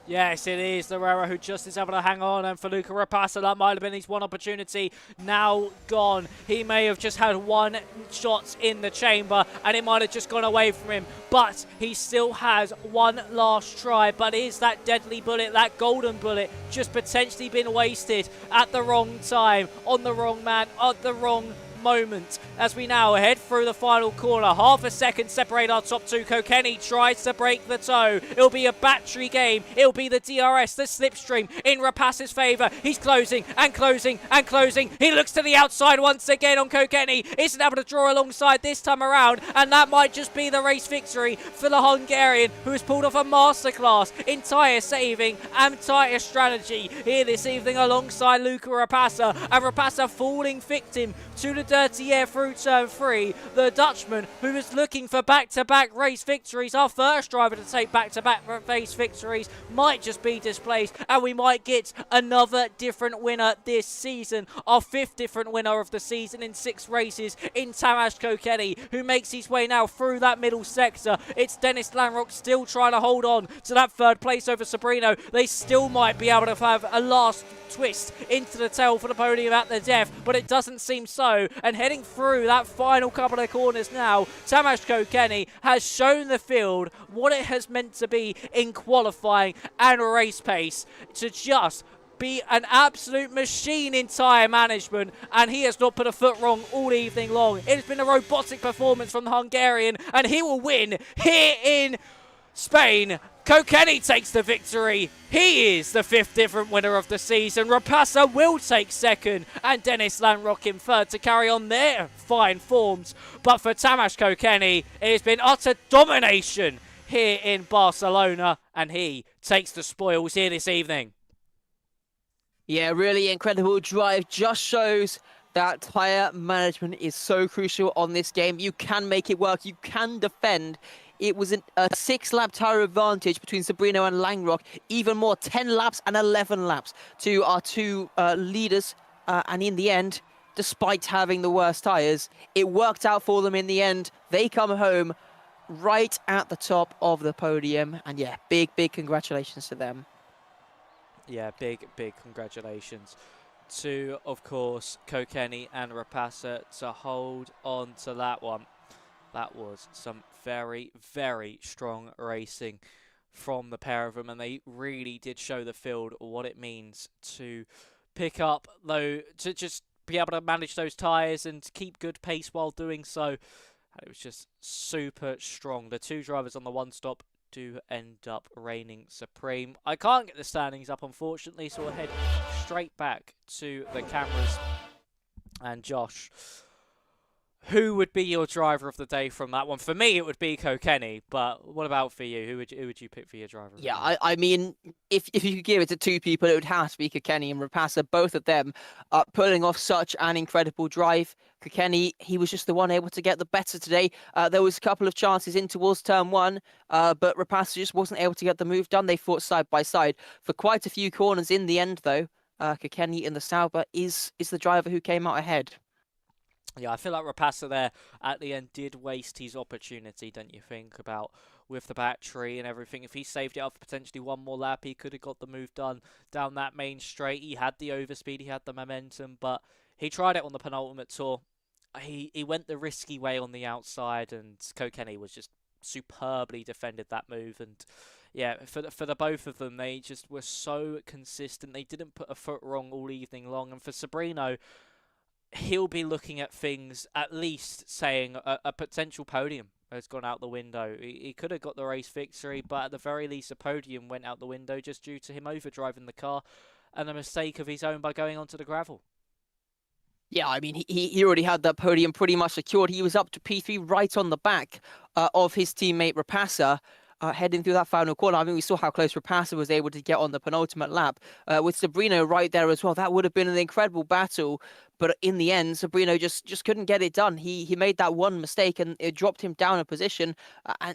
Yes, it is Loureiro who just is able to hang on, and for Luca Rapassa, that might have been his one opportunity. Now gone. He may have just had one shot in the chamber, and it might have just gone away from him. But he still has one last try. But is that deadly bullet, that golden bullet, just potentially been wasted at the wrong time, on the wrong man, at the wrong moment, as we now head through the final corner. Half a second separate our top 2. Kokeni tries to break the toe. It'll be a battery game. It'll be the DRS, the slipstream in Rapassa's favour. He's closing and closing and closing. He looks to the outside once again on Kokeni. Isn't able to draw alongside this time around, and that might just be the race victory for the Hungarian, who has pulled off a masterclass in tyre saving and tyre strategy here this evening alongside Luca Rapassa. And Rapassa falling victim to the dirty air through turn 3. The Dutchman, who is looking for back-to-back race victories, our first driver to take back-to-back race victories, might just be displaced, and we might get another different winner this season. Our 5th different winner of the season in 6 races in Tamas Kokeni, who makes his way now through that middle sector. It's Dennis Lanrock still trying to hold on to that 3rd place over Sabrino. They still might be able to have a last twist into the tail for the podium at the death, but it doesn't seem so. And heading through that final couple of corners now, Tamas Kokeni has shown the field what it has meant to be in qualifying and race pace, to just be an absolute machine in tyre management, and he has not put a foot wrong all evening long. It has been a robotic performance from the Hungarian, and he will win here in Spain. Kokeni takes the victory. He is the 5th different winner of the season. Rapasa will take 2nd, and Dennis Lanrock in 3rd to carry on their fine forms. But for Tamas Kokeni, it has been utter domination here in Barcelona, and he takes the spoils here this evening. Yeah, really incredible drive. Just shows that tyre management is so crucial on this game. You can make it work. You can defend. It was a 6-lap tyre advantage between Sabrino and Langrock. Even more, 10 laps and 11 laps to our 2 leaders. And in the end, despite having the worst tyres, it worked out for them in the end. They come home right at the top of the podium. And yeah, big congratulations to them. Yeah, big congratulations to, of course, Kokeni and Rapasa to hold on to that one. That was some very strong racing from the pair of them, and they really did show the field what it means to pick up, though, to just be able to manage those tyres and keep good pace while doing so. And it was just super strong. The 2 drivers on the 1 stop do end up reigning supreme. I can't get the standings up, unfortunately, so we'll head straight back to the cameras. And Josh, who would be your driver of the day from that one? For me, it would be Kokeni, but what about for you? Who would you pick for your driver? Yeah, I mean, if you could give it to 2 people, it would have to be Kokeni and Rapasa. Both of them pulling off such an incredible drive. Kokeni, he was just the one able to get the better today. There was a couple of chances in towards turn 1, but Rapasa just wasn't able to get the move done. They fought side by side for quite a few corners in the end, though. Kokeni in the Sauber is the driver who came out ahead. Yeah, I feel like Rapasa there at the end did waste his opportunity, don't you think, about with the battery and everything. If he saved it up for potentially 1 more lap, he could have got the move done down that main straight. He had the overspeed, he had the momentum, but he tried it on the penultimate tour. He went the risky way on the outside, and Kokeni was just superbly defended that move. And yeah, for the both of them, they just were so consistent. They didn't put a foot wrong all evening long. And for Sabrino, he'll be looking at things, at least saying a potential podium has gone out the window. He could have got the race victory, but at the very least a podium went out the window just due to him overdriving the car and a mistake of his own by going onto the gravel. Yeah, I mean, he already had that podium pretty much secured. He was up to P3 right on the back of his teammate Rapasa. Heading through that final corner. I mean, we saw how close Rapasa was able to get on the penultimate lap. With Sabrino right there as well, that would have been an incredible battle. But in the end, Sabrino just couldn't get it done. He made that one mistake, and it dropped him down a position,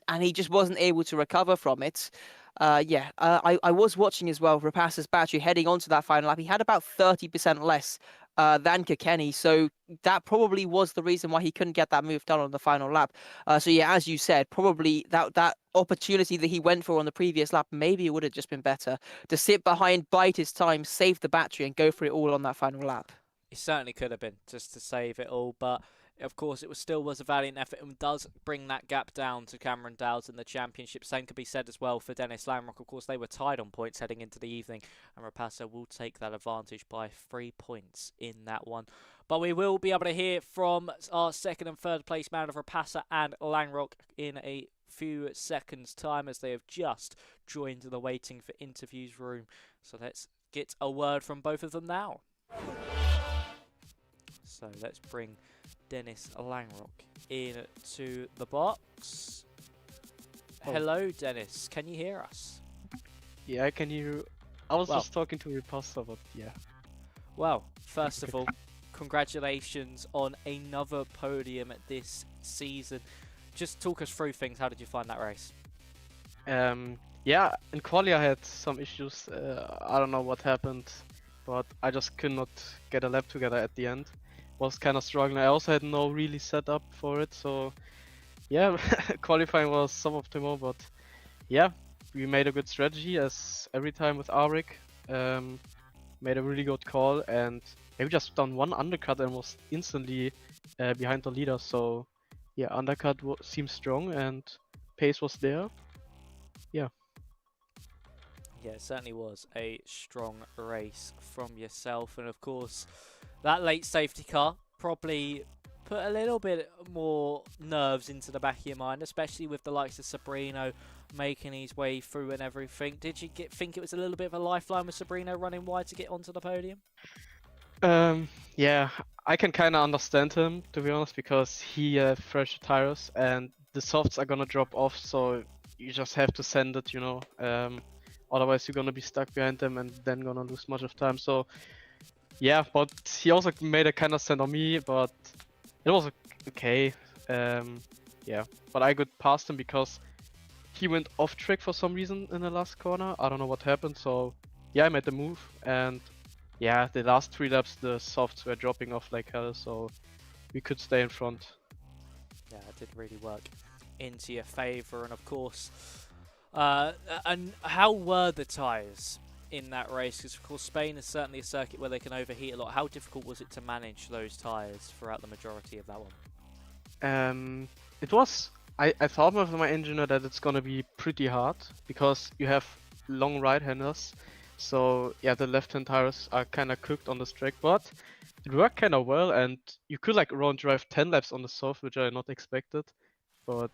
and he just wasn't able to recover from it. I was watching as well Rapasa's battery heading onto that final lap. He had about 30% less than Kokeni, so that probably was the reason why he couldn't get that move done on the final lap. So yeah, as you said, probably that opportunity that he went for on the previous lap, maybe it would have just been better to sit behind, bide his time, save the battery, and go for it all on that final lap. It certainly could have been, just to save it all, but of course it still was a valiant effort and does bring that gap down to Cameron Dowles in the championship. Same could be said as well for Dennis Lanrock. Of course, they were tied on points heading into the evening, and Rapasa will take that advantage by 3 points in that one. But we will be able to hear from our 2nd and 3rd place man of Rapasa and Lanrock in a few seconds' time, as they have just joined the waiting for interviews room. So let's get a word from both of them now. So let's bring Dennis Lanrock into the box. Oh. Hello, Dennis. Can you hear us? Yeah, I can hear you. I was just talking to your pastor, but yeah. Well, first of all, congratulations on another podium this season. Just talk us through things. How did you find that race? Yeah, in quali I had some issues. I don't know what happened, but I just could not get a lap together at the end. Was kind of struggling. I also had no really setup for it, so yeah, qualifying was suboptimal, but yeah, we made a good strategy as every time with Arik. Made a really good call, and maybe just done one undercut and was instantly behind the leader. So yeah, undercut seemed strong and pace was there. Yeah. Yeah, it certainly was a strong race from yourself, and of course, that late safety car probably put a little bit more nerves into the back of your mind, especially with the likes of Sabrino making his way through and everything. Did you think it was a little bit of a lifeline with Sabrino running wide to get onto the podium? Yeah, I can kind of understand him, to be honest, because he fresh tires and the softs are gonna drop off, so you just have to send it, you know. Otherwise you're gonna be stuck behind them and then gonna lose much of time. So yeah, but he also made a kind of send on me, but it was okay. Yeah, but I got past him because he went off track for some reason in the last corner. I don't know what happened. So yeah, I made the move, and yeah, the last 3 laps the softs were dropping off like hell, so we could stay in front. Yeah, it did really work into your favour, and of course, and how were the tyres in that race? Because of course Spain is certainly a circuit where they can overheat a lot. How difficult was it to manage those tyres throughout the majority of that one? It was. I thought with my engineer that it's gonna be pretty hard because you have long right-handers. So yeah, the left-hand tires are kind of cooked on this track, but it worked kind of well, and you could like round drive 10 laps on the soft, which I not expected. But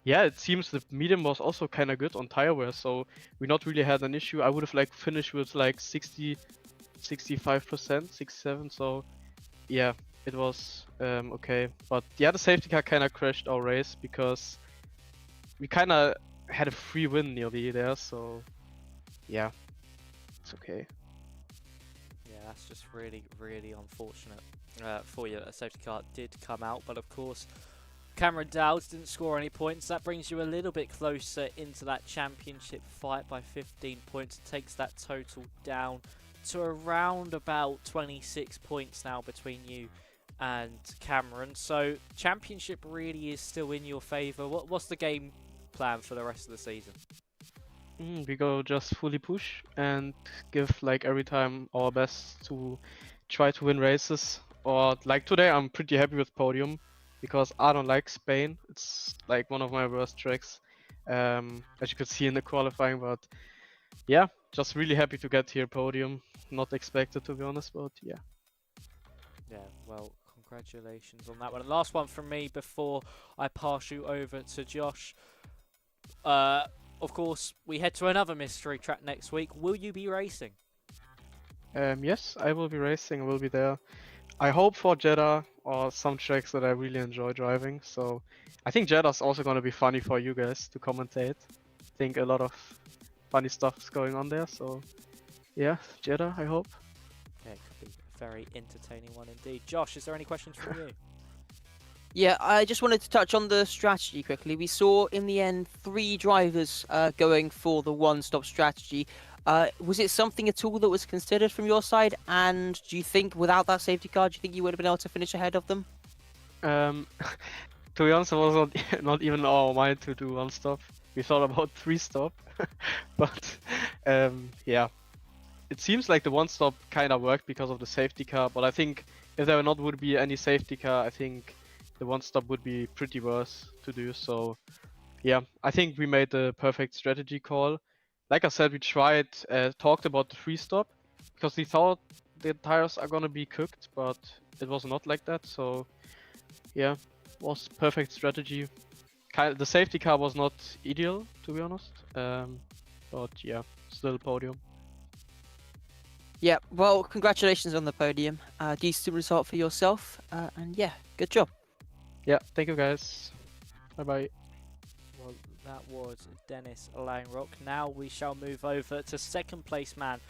yeah, it seems the medium was also kind of good on tire wear, so we not really had an issue. I would have like finished with like 60, 65%, 67. So yeah, it was okay. But yeah, the safety car kind of crashed our race because we kind of had a free win nearly there. So yeah, it's okay. Yeah, that's just really, really unfortunate for you that a safety car did come out. But of course, Cameron Dowds didn't score any points. That brings you a little bit closer into that championship fight by 15 points. It takes that total down to around about 26 points now between you and Cameron. So championship really is still in your favour. What's the game plan for the rest of the season? We go just fully push and give like every time our best to try to win races. Or like today, I'm pretty happy with podium because I don't like Spain. It's like one of my worst tracks, as you could see in the qualifying. But yeah, just really happy to get here podium. Not expected to be honest, but yeah. Yeah, well, congratulations on that one. And last one from me before I pass you over to Josh. Of course, we head to another mystery track next week. Will you be racing? Yes, I will be racing. I will be there. I hope for Jeddah or some tracks that I really enjoy driving. So I think Jeddah's also going to be funny for you guys to commentate. I think a lot of funny stuff's going on there. So yeah, Jeddah, I hope. Yeah, it could be a very entertaining one indeed. Josh, is there any questions from you? Yeah, I just wanted to touch on the strategy quickly. We saw in the end 3 drivers going for the one-stop strategy. Was it something at all that was considered from your side? And do you think without that safety car, do you think you would have been able to finish ahead of them? To be honest, it was not even our mind to do one stop. We thought about 3 stop, but yeah, it seems like the one stop kind of worked because of the safety car. But I think if there would be any safety car, I think the one stop would be pretty worse to do. So yeah, I think we made the perfect strategy call. Like I said, we talked about the 3 stop because we thought the tires are gonna be cooked, but it was not like that. So yeah, was perfect strategy. The safety car was not ideal, to be honest. But yeah, still podium. Yeah, well, congratulations on the podium. Decent result for yourself. And yeah, good job. Yeah, thank you guys. Bye bye. Well, that was Dennis Langrock. Now we shall move over to second place man,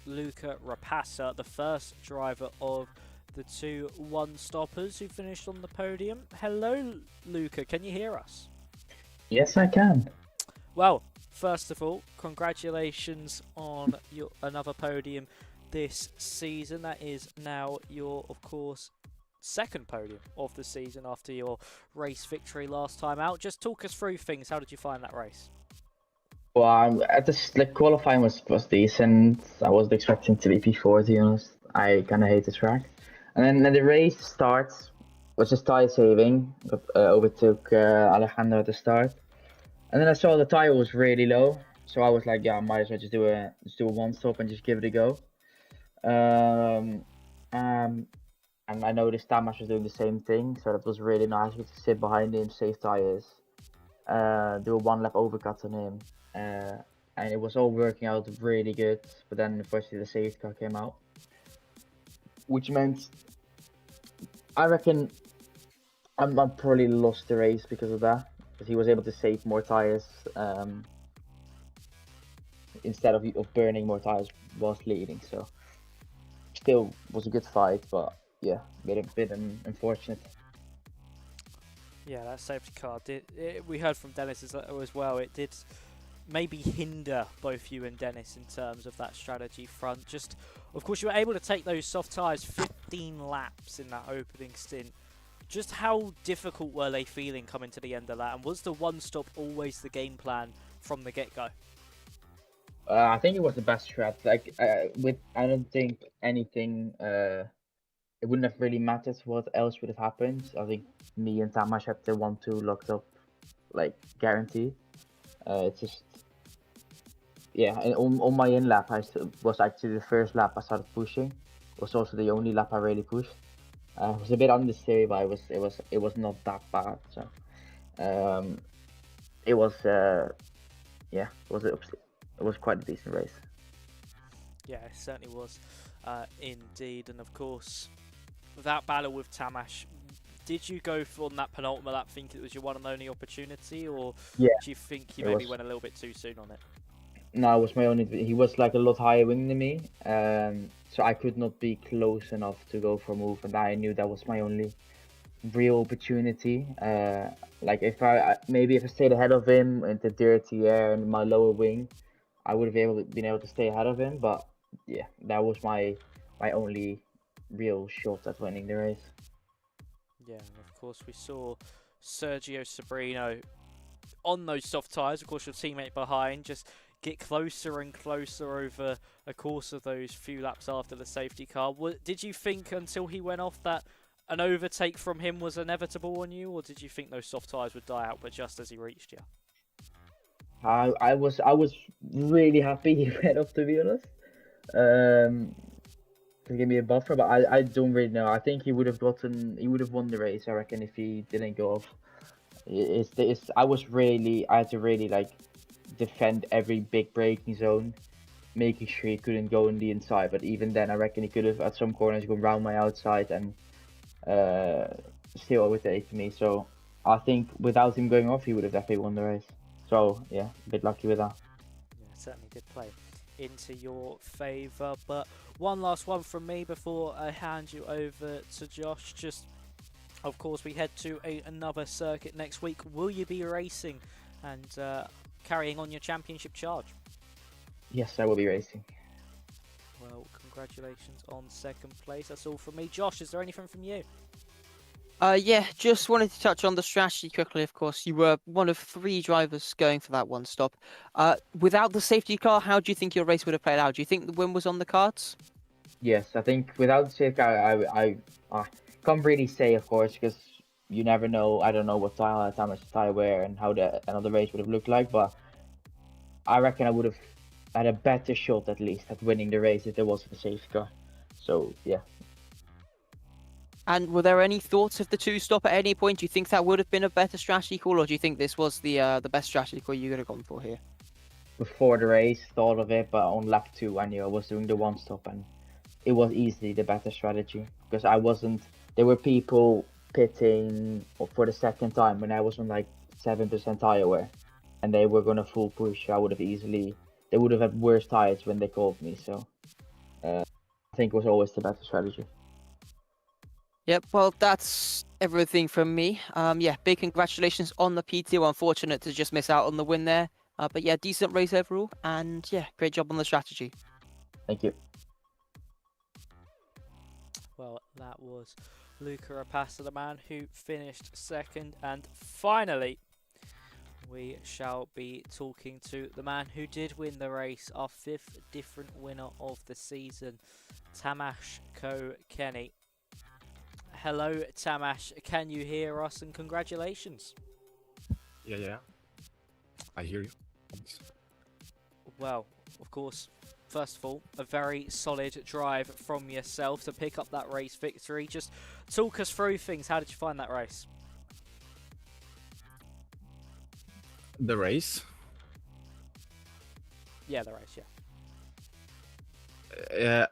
Luca Rapassa, the first driver of the two one-stoppers who finished on the podium. Hello, Luca, can you hear us? Yes, I can. Well, first of all, congratulations on your another podium this season. That is now your, of course, second podium of the season after your race victory last time out. Just talk us through things. How did you find that race? Well, at this qualifying was decent. I wasn't expecting to be P4, to be honest. I kind of hate the track. And then the race starts was just tire saving. Overtook Alejandro at the start. And then I saw the tire was really low, so I was like, yeah, I might as well just do a one stop and just give it a go. And I noticed Tamas was doing the same thing, so that was really nice. We could sit behind him, save tires, do a one lap overcut on him, and it was all working out really good. But then unfortunately the safety car came out, which meant I reckon I probably lost the race because of that. Because he was able to save more tires instead of burning more tires whilst leading. So still was a good fight, but yeah, a bit unfortunate. Yeah, that safety car we heard from Dennis as well. It did maybe hinder both you and Dennis in terms of that strategy front. Just, of course, you were able to take those soft tires 15 laps in that opening stint. Just how difficult were they feeling coming to the end of that? And was the one stop always the game plan from the get-go? I think it was the best strat. I don't think anything. It wouldn't have really mattered what else would have happened. I think me and Tamas had the 1-2 locked up, like guaranteed. It's just, yeah. And on my in lap, was actually the first lap I started pushing. It was also the only lap I really pushed. It was a bit understeer, but it was not that bad. So, it was it was quite a decent race. Yeah, it certainly was, indeed. And of course, that battle with Tamas, did you go for on that penultimate lap think it was your one and only opportunity, or do you think you maybe went a little bit too soon on it? No, it was my only. He was like a lot higher wing than me, so I could not be close enough to go for a move, and I knew that was my only real opportunity. Like if I stayed ahead of him in the dirty air and my lower wing, I would have been able to stay ahead of him. But yeah, that was my only real shot at winning the race. Yeah, and of course we saw Sergio Sobrino on those soft tyres. Of course, your teammate behind just get closer and closer over a course of those few laps after the safety car. Did you think until he went off that an overtake from him was inevitable on you, or did you think those soft tyres would die out but just as he reached you? I was really happy he went off, to be honest. To give me a buffer, but I don't really know. I think he would have won the race, I reckon, if he didn't go off. I had to really like defend every big braking zone, making sure he couldn't go on the inside. But even then, I reckon he could have at some corners gone round my outside and still overtaken me. So I think without him going off, he would have definitely won the race. So yeah, a bit lucky with that. Yeah, certainly did play into your favour. But one last one from me before I hand you over to Josh. Just, of course, we head to another circuit next week. Will you be racing and carrying on your championship charge? Yes, I will be racing. Well, congratulations on second place. That's all from me. Josh, is there anything from you? Yeah, just wanted to touch on the strategy quickly. Of course, you were one of 3 drivers going for that one stop. Without the safety car, how do you think your race would have played out? Do you think the win was on the cards? Yes, I think without the safety car, I can't really say, of course, because you never know. I don't know what tire, how much tire wear, and how another race would have looked like. But I reckon I would have had a better shot at least at winning the race if there wasn't a safety car. So yeah. And were there any thoughts of the 2-stop at any point? Do you think that would have been a better strategy call, or do you think this was the best strategy call you could have gone for here? Before the race, thought of it, but on lap 2, I knew I was doing the one stop, and it was easily the better strategy because I wasn't. There were people pitting for the second time when I was on like 7% tire wear, and they were gonna full push. I would have easily. They would have had worse tires when they called me. So I think it was always the better strategy. Yep, well, that's everything from me. Yeah, big congratulations on the P2. Unfortunate to just miss out on the win there. But yeah, decent race overall. And yeah, great job on the strategy. Thank you. Well, that was Luca Rapassa, the man who finished second. And finally, we shall be talking to the man who did win the race, our 5th different winner of the season, Tamas Kenny. Hello, Tamas. Can you hear us? And congratulations. Yeah. I hear you. Well, of course, first of all, a very solid drive from yourself to pick up that race victory. Just talk us through things. How did you find that race? The race. Yeah, the race, Yeah.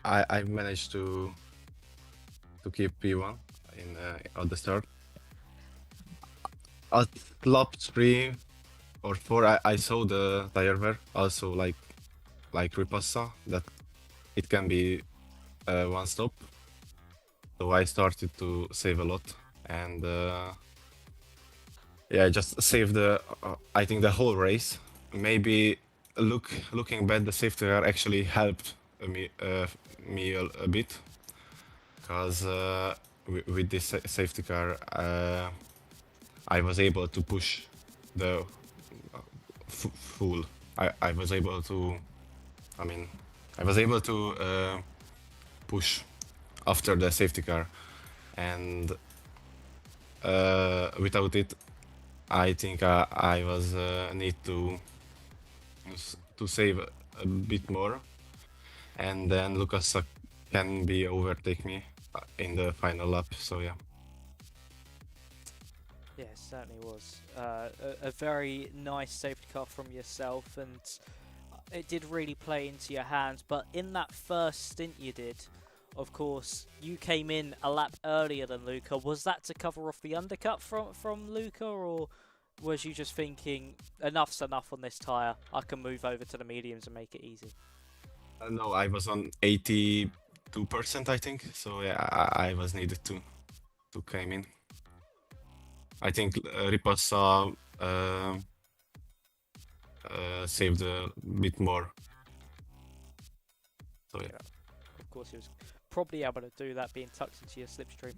I managed to keep P1 in at the start. At lap 3 or 4, I saw the tire wear also like Ripassa, that it can be one stop. So I started to save a lot, and yeah, just save the I think the whole race. Maybe looking back, the safety car actually helped me a bit, because with this safety car I was able to push the full. I was able to, I was able to push after the safety car, and without it, I think I was need to save a bit more, and then Lucas can be overtake me in the final lap. So yeah. Yeah, it certainly was. A very nice safety car from yourself, and it did really play into your hands. But in that first stint you did, of course, you came in a lap earlier than Luca. Was that to cover off the undercut from Luca, or was you just thinking, enough's enough on this tyre, I can move over to the mediums and make it easy? No, I was on 82%, I think. So yeah, I was needed to came in. I think Ripassa saved a bit more. So yeah. Of course, he was probably able to do that, being tucked into your slipstream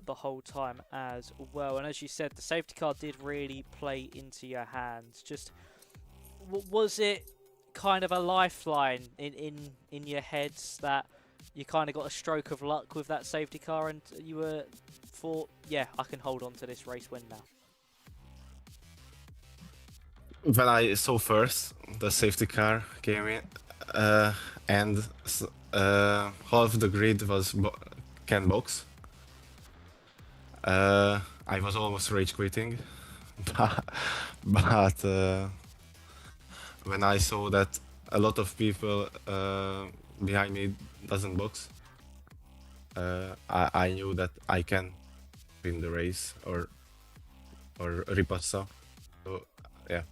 the whole time as well. And as you said, the safety car did really play into your hands. Just was it kind of a lifeline in your heads that you kind of got a stroke of luck with that safety car, and you were thought, yeah, I can hold on to this race win now? When I saw first the safety car came in, and half the grid was can box, I was almost rage quitting, but when I saw that a lot of people behind me doesn't box, I knew that I can win the race or Ripassa. So yeah.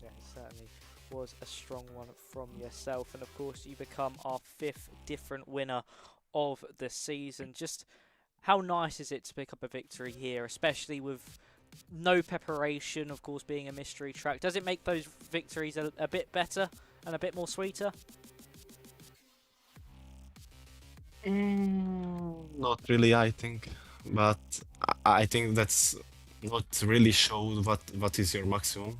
Yeah, it certainly was a strong one from yourself, and of course you become our 5th different winner of the season. Just how nice is it to pick up a victory here, especially with no preparation, of course, being a mystery track? Does it make those victories a bit better and a bit more sweeter? Not really, I think, but I think that's not really showed what is your maximum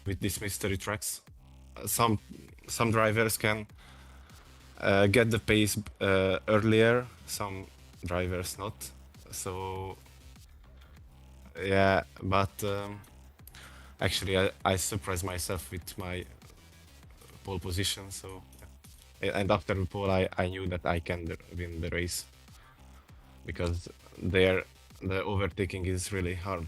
with these mystery tracks. Some drivers can get the pace earlier, some drivers not. So yeah, but actually I surprised myself with my pole position. So yeah. And after the pole, I knew that I can win the race, because the overtaking is really hard.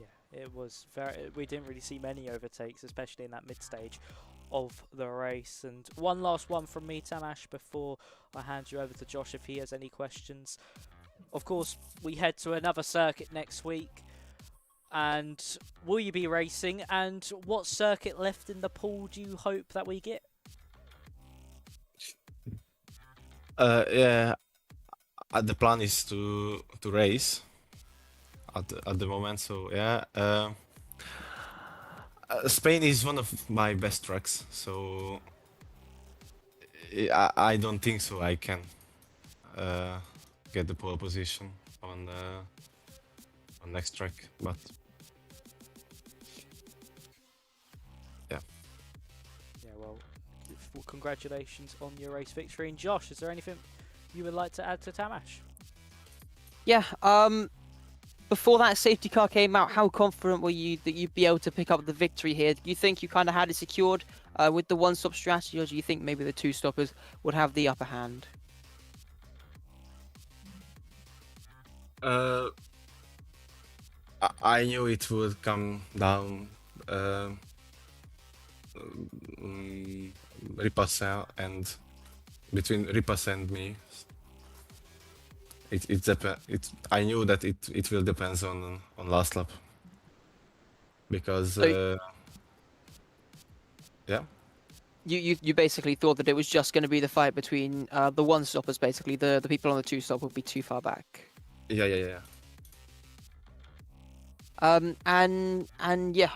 Yeah, it was very. We didn't really see many overtakes, especially in that mid stage of the race. And one last one from me, Tamas, before I hand you over to Josh if he has any questions. Of course, we head to another circuit next week. And will you be racing? And what circuit left in the pool do you hope that we get? Yeah, the plan is to race at the moment. So yeah, Spain is one of my best tracks. So I don't think so. I can get the pole position on next track, but yeah. Yeah, well, congratulations on your race victory. And Josh, is there anything you would like to add to Tamash? Yeah. Before that safety car came out, how confident were you that you'd be able to pick up the victory here? Do you think you kind of had it secured with the one-stop strategy, or do you think maybe the two-stoppers would have the upper hand? I knew it would come down. Ripas and between Ripas and me. I knew that it will depend on last lap because yeah. You basically thought that it was just going to be the fight between the one-stoppers, basically the people on the two-stop would be too far back. Yeah. And yeah,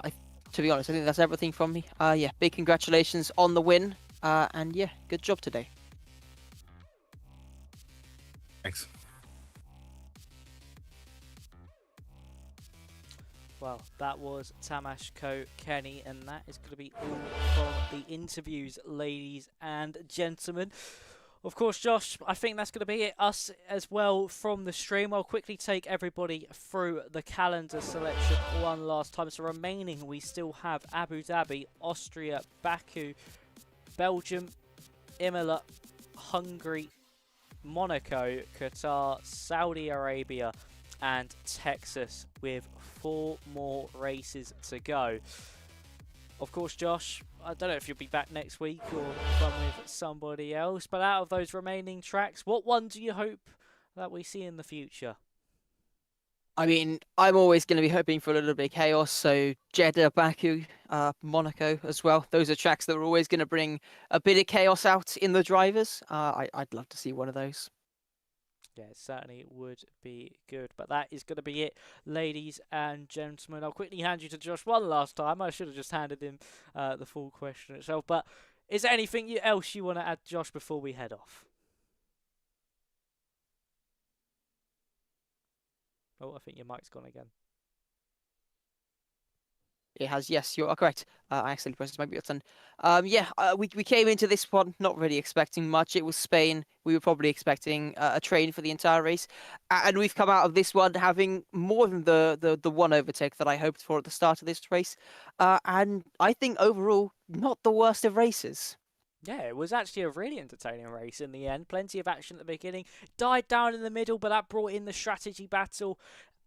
to be honest, I think that's everything from me. Yeah, big congratulations on the win. And yeah, good job today. Thanks. Well, that was Tamash Kenny, and that is going to be all from the interviews, ladies and gentlemen. Of course, Josh, I think that's going to be it. Us as well from the stream. I'll quickly take everybody through the calendar selection one last time. So remaining, we still have Abu Dhabi, Austria, Baku, Belgium, Imola, Hungary, Monaco, Qatar, Saudi Arabia, and Texas, with 4 more races to go. Of course, Josh, I don't know if you'll be back next week or run with somebody else, but out of those remaining tracks, what one do you hope that we see in the future? I mean, I'm always going to be hoping for a little bit of chaos, so Jeddah, Baku, Monaco as well. Those are tracks that are always going to bring a bit of chaos out in the drivers. I'd love to see one of those. Yeah, it certainly would be good. But that is going to be it, ladies and gentlemen. I'll quickly hand you to Josh one last time. I should have just handed him the full question itself. But is there anything else you want to add, Josh, before we head off? Oh, I think your mic's gone again. It has, yes, you're correct. I accidentally pressed my mute button. Yeah, we came into this one not really expecting much. It was Spain. We were probably expecting a train for the entire race, and we've come out of this one having more than the one overtake that I hoped for at the start of this race. And I think overall, not the worst of races. Yeah, it was actually a really entertaining race in the end. Plenty of action at the beginning. Died down in the middle, but that brought in the strategy battle.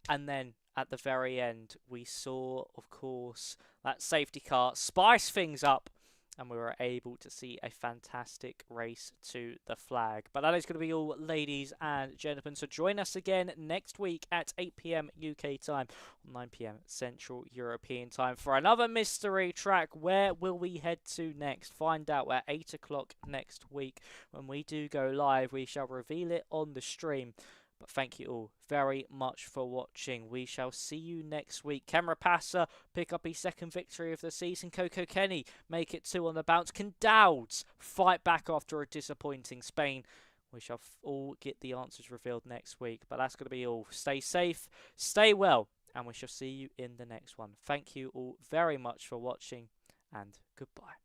And then at the very end, we saw, of course, that safety car spice things up. And we were able to see a fantastic race to the flag. But that is going to be all, ladies and gentlemen. So join us again next week at 8 PM UK time, 9 PM Central European time for another mystery track. Where will we head to next? Find out at 8 o'clock next week. When we do go live, we shall reveal it on the stream. But thank you all very much for watching. We shall see you next week. Camera Passer pick up his second victory of the season. Coco Kenny make it 2 on the bounce. Can Dowds fight back after a disappointing Spain? We shall all get the answers revealed next week. But that's going to be all. Stay safe, stay well, and we shall see you in the next one. Thank you all very much for watching, and goodbye.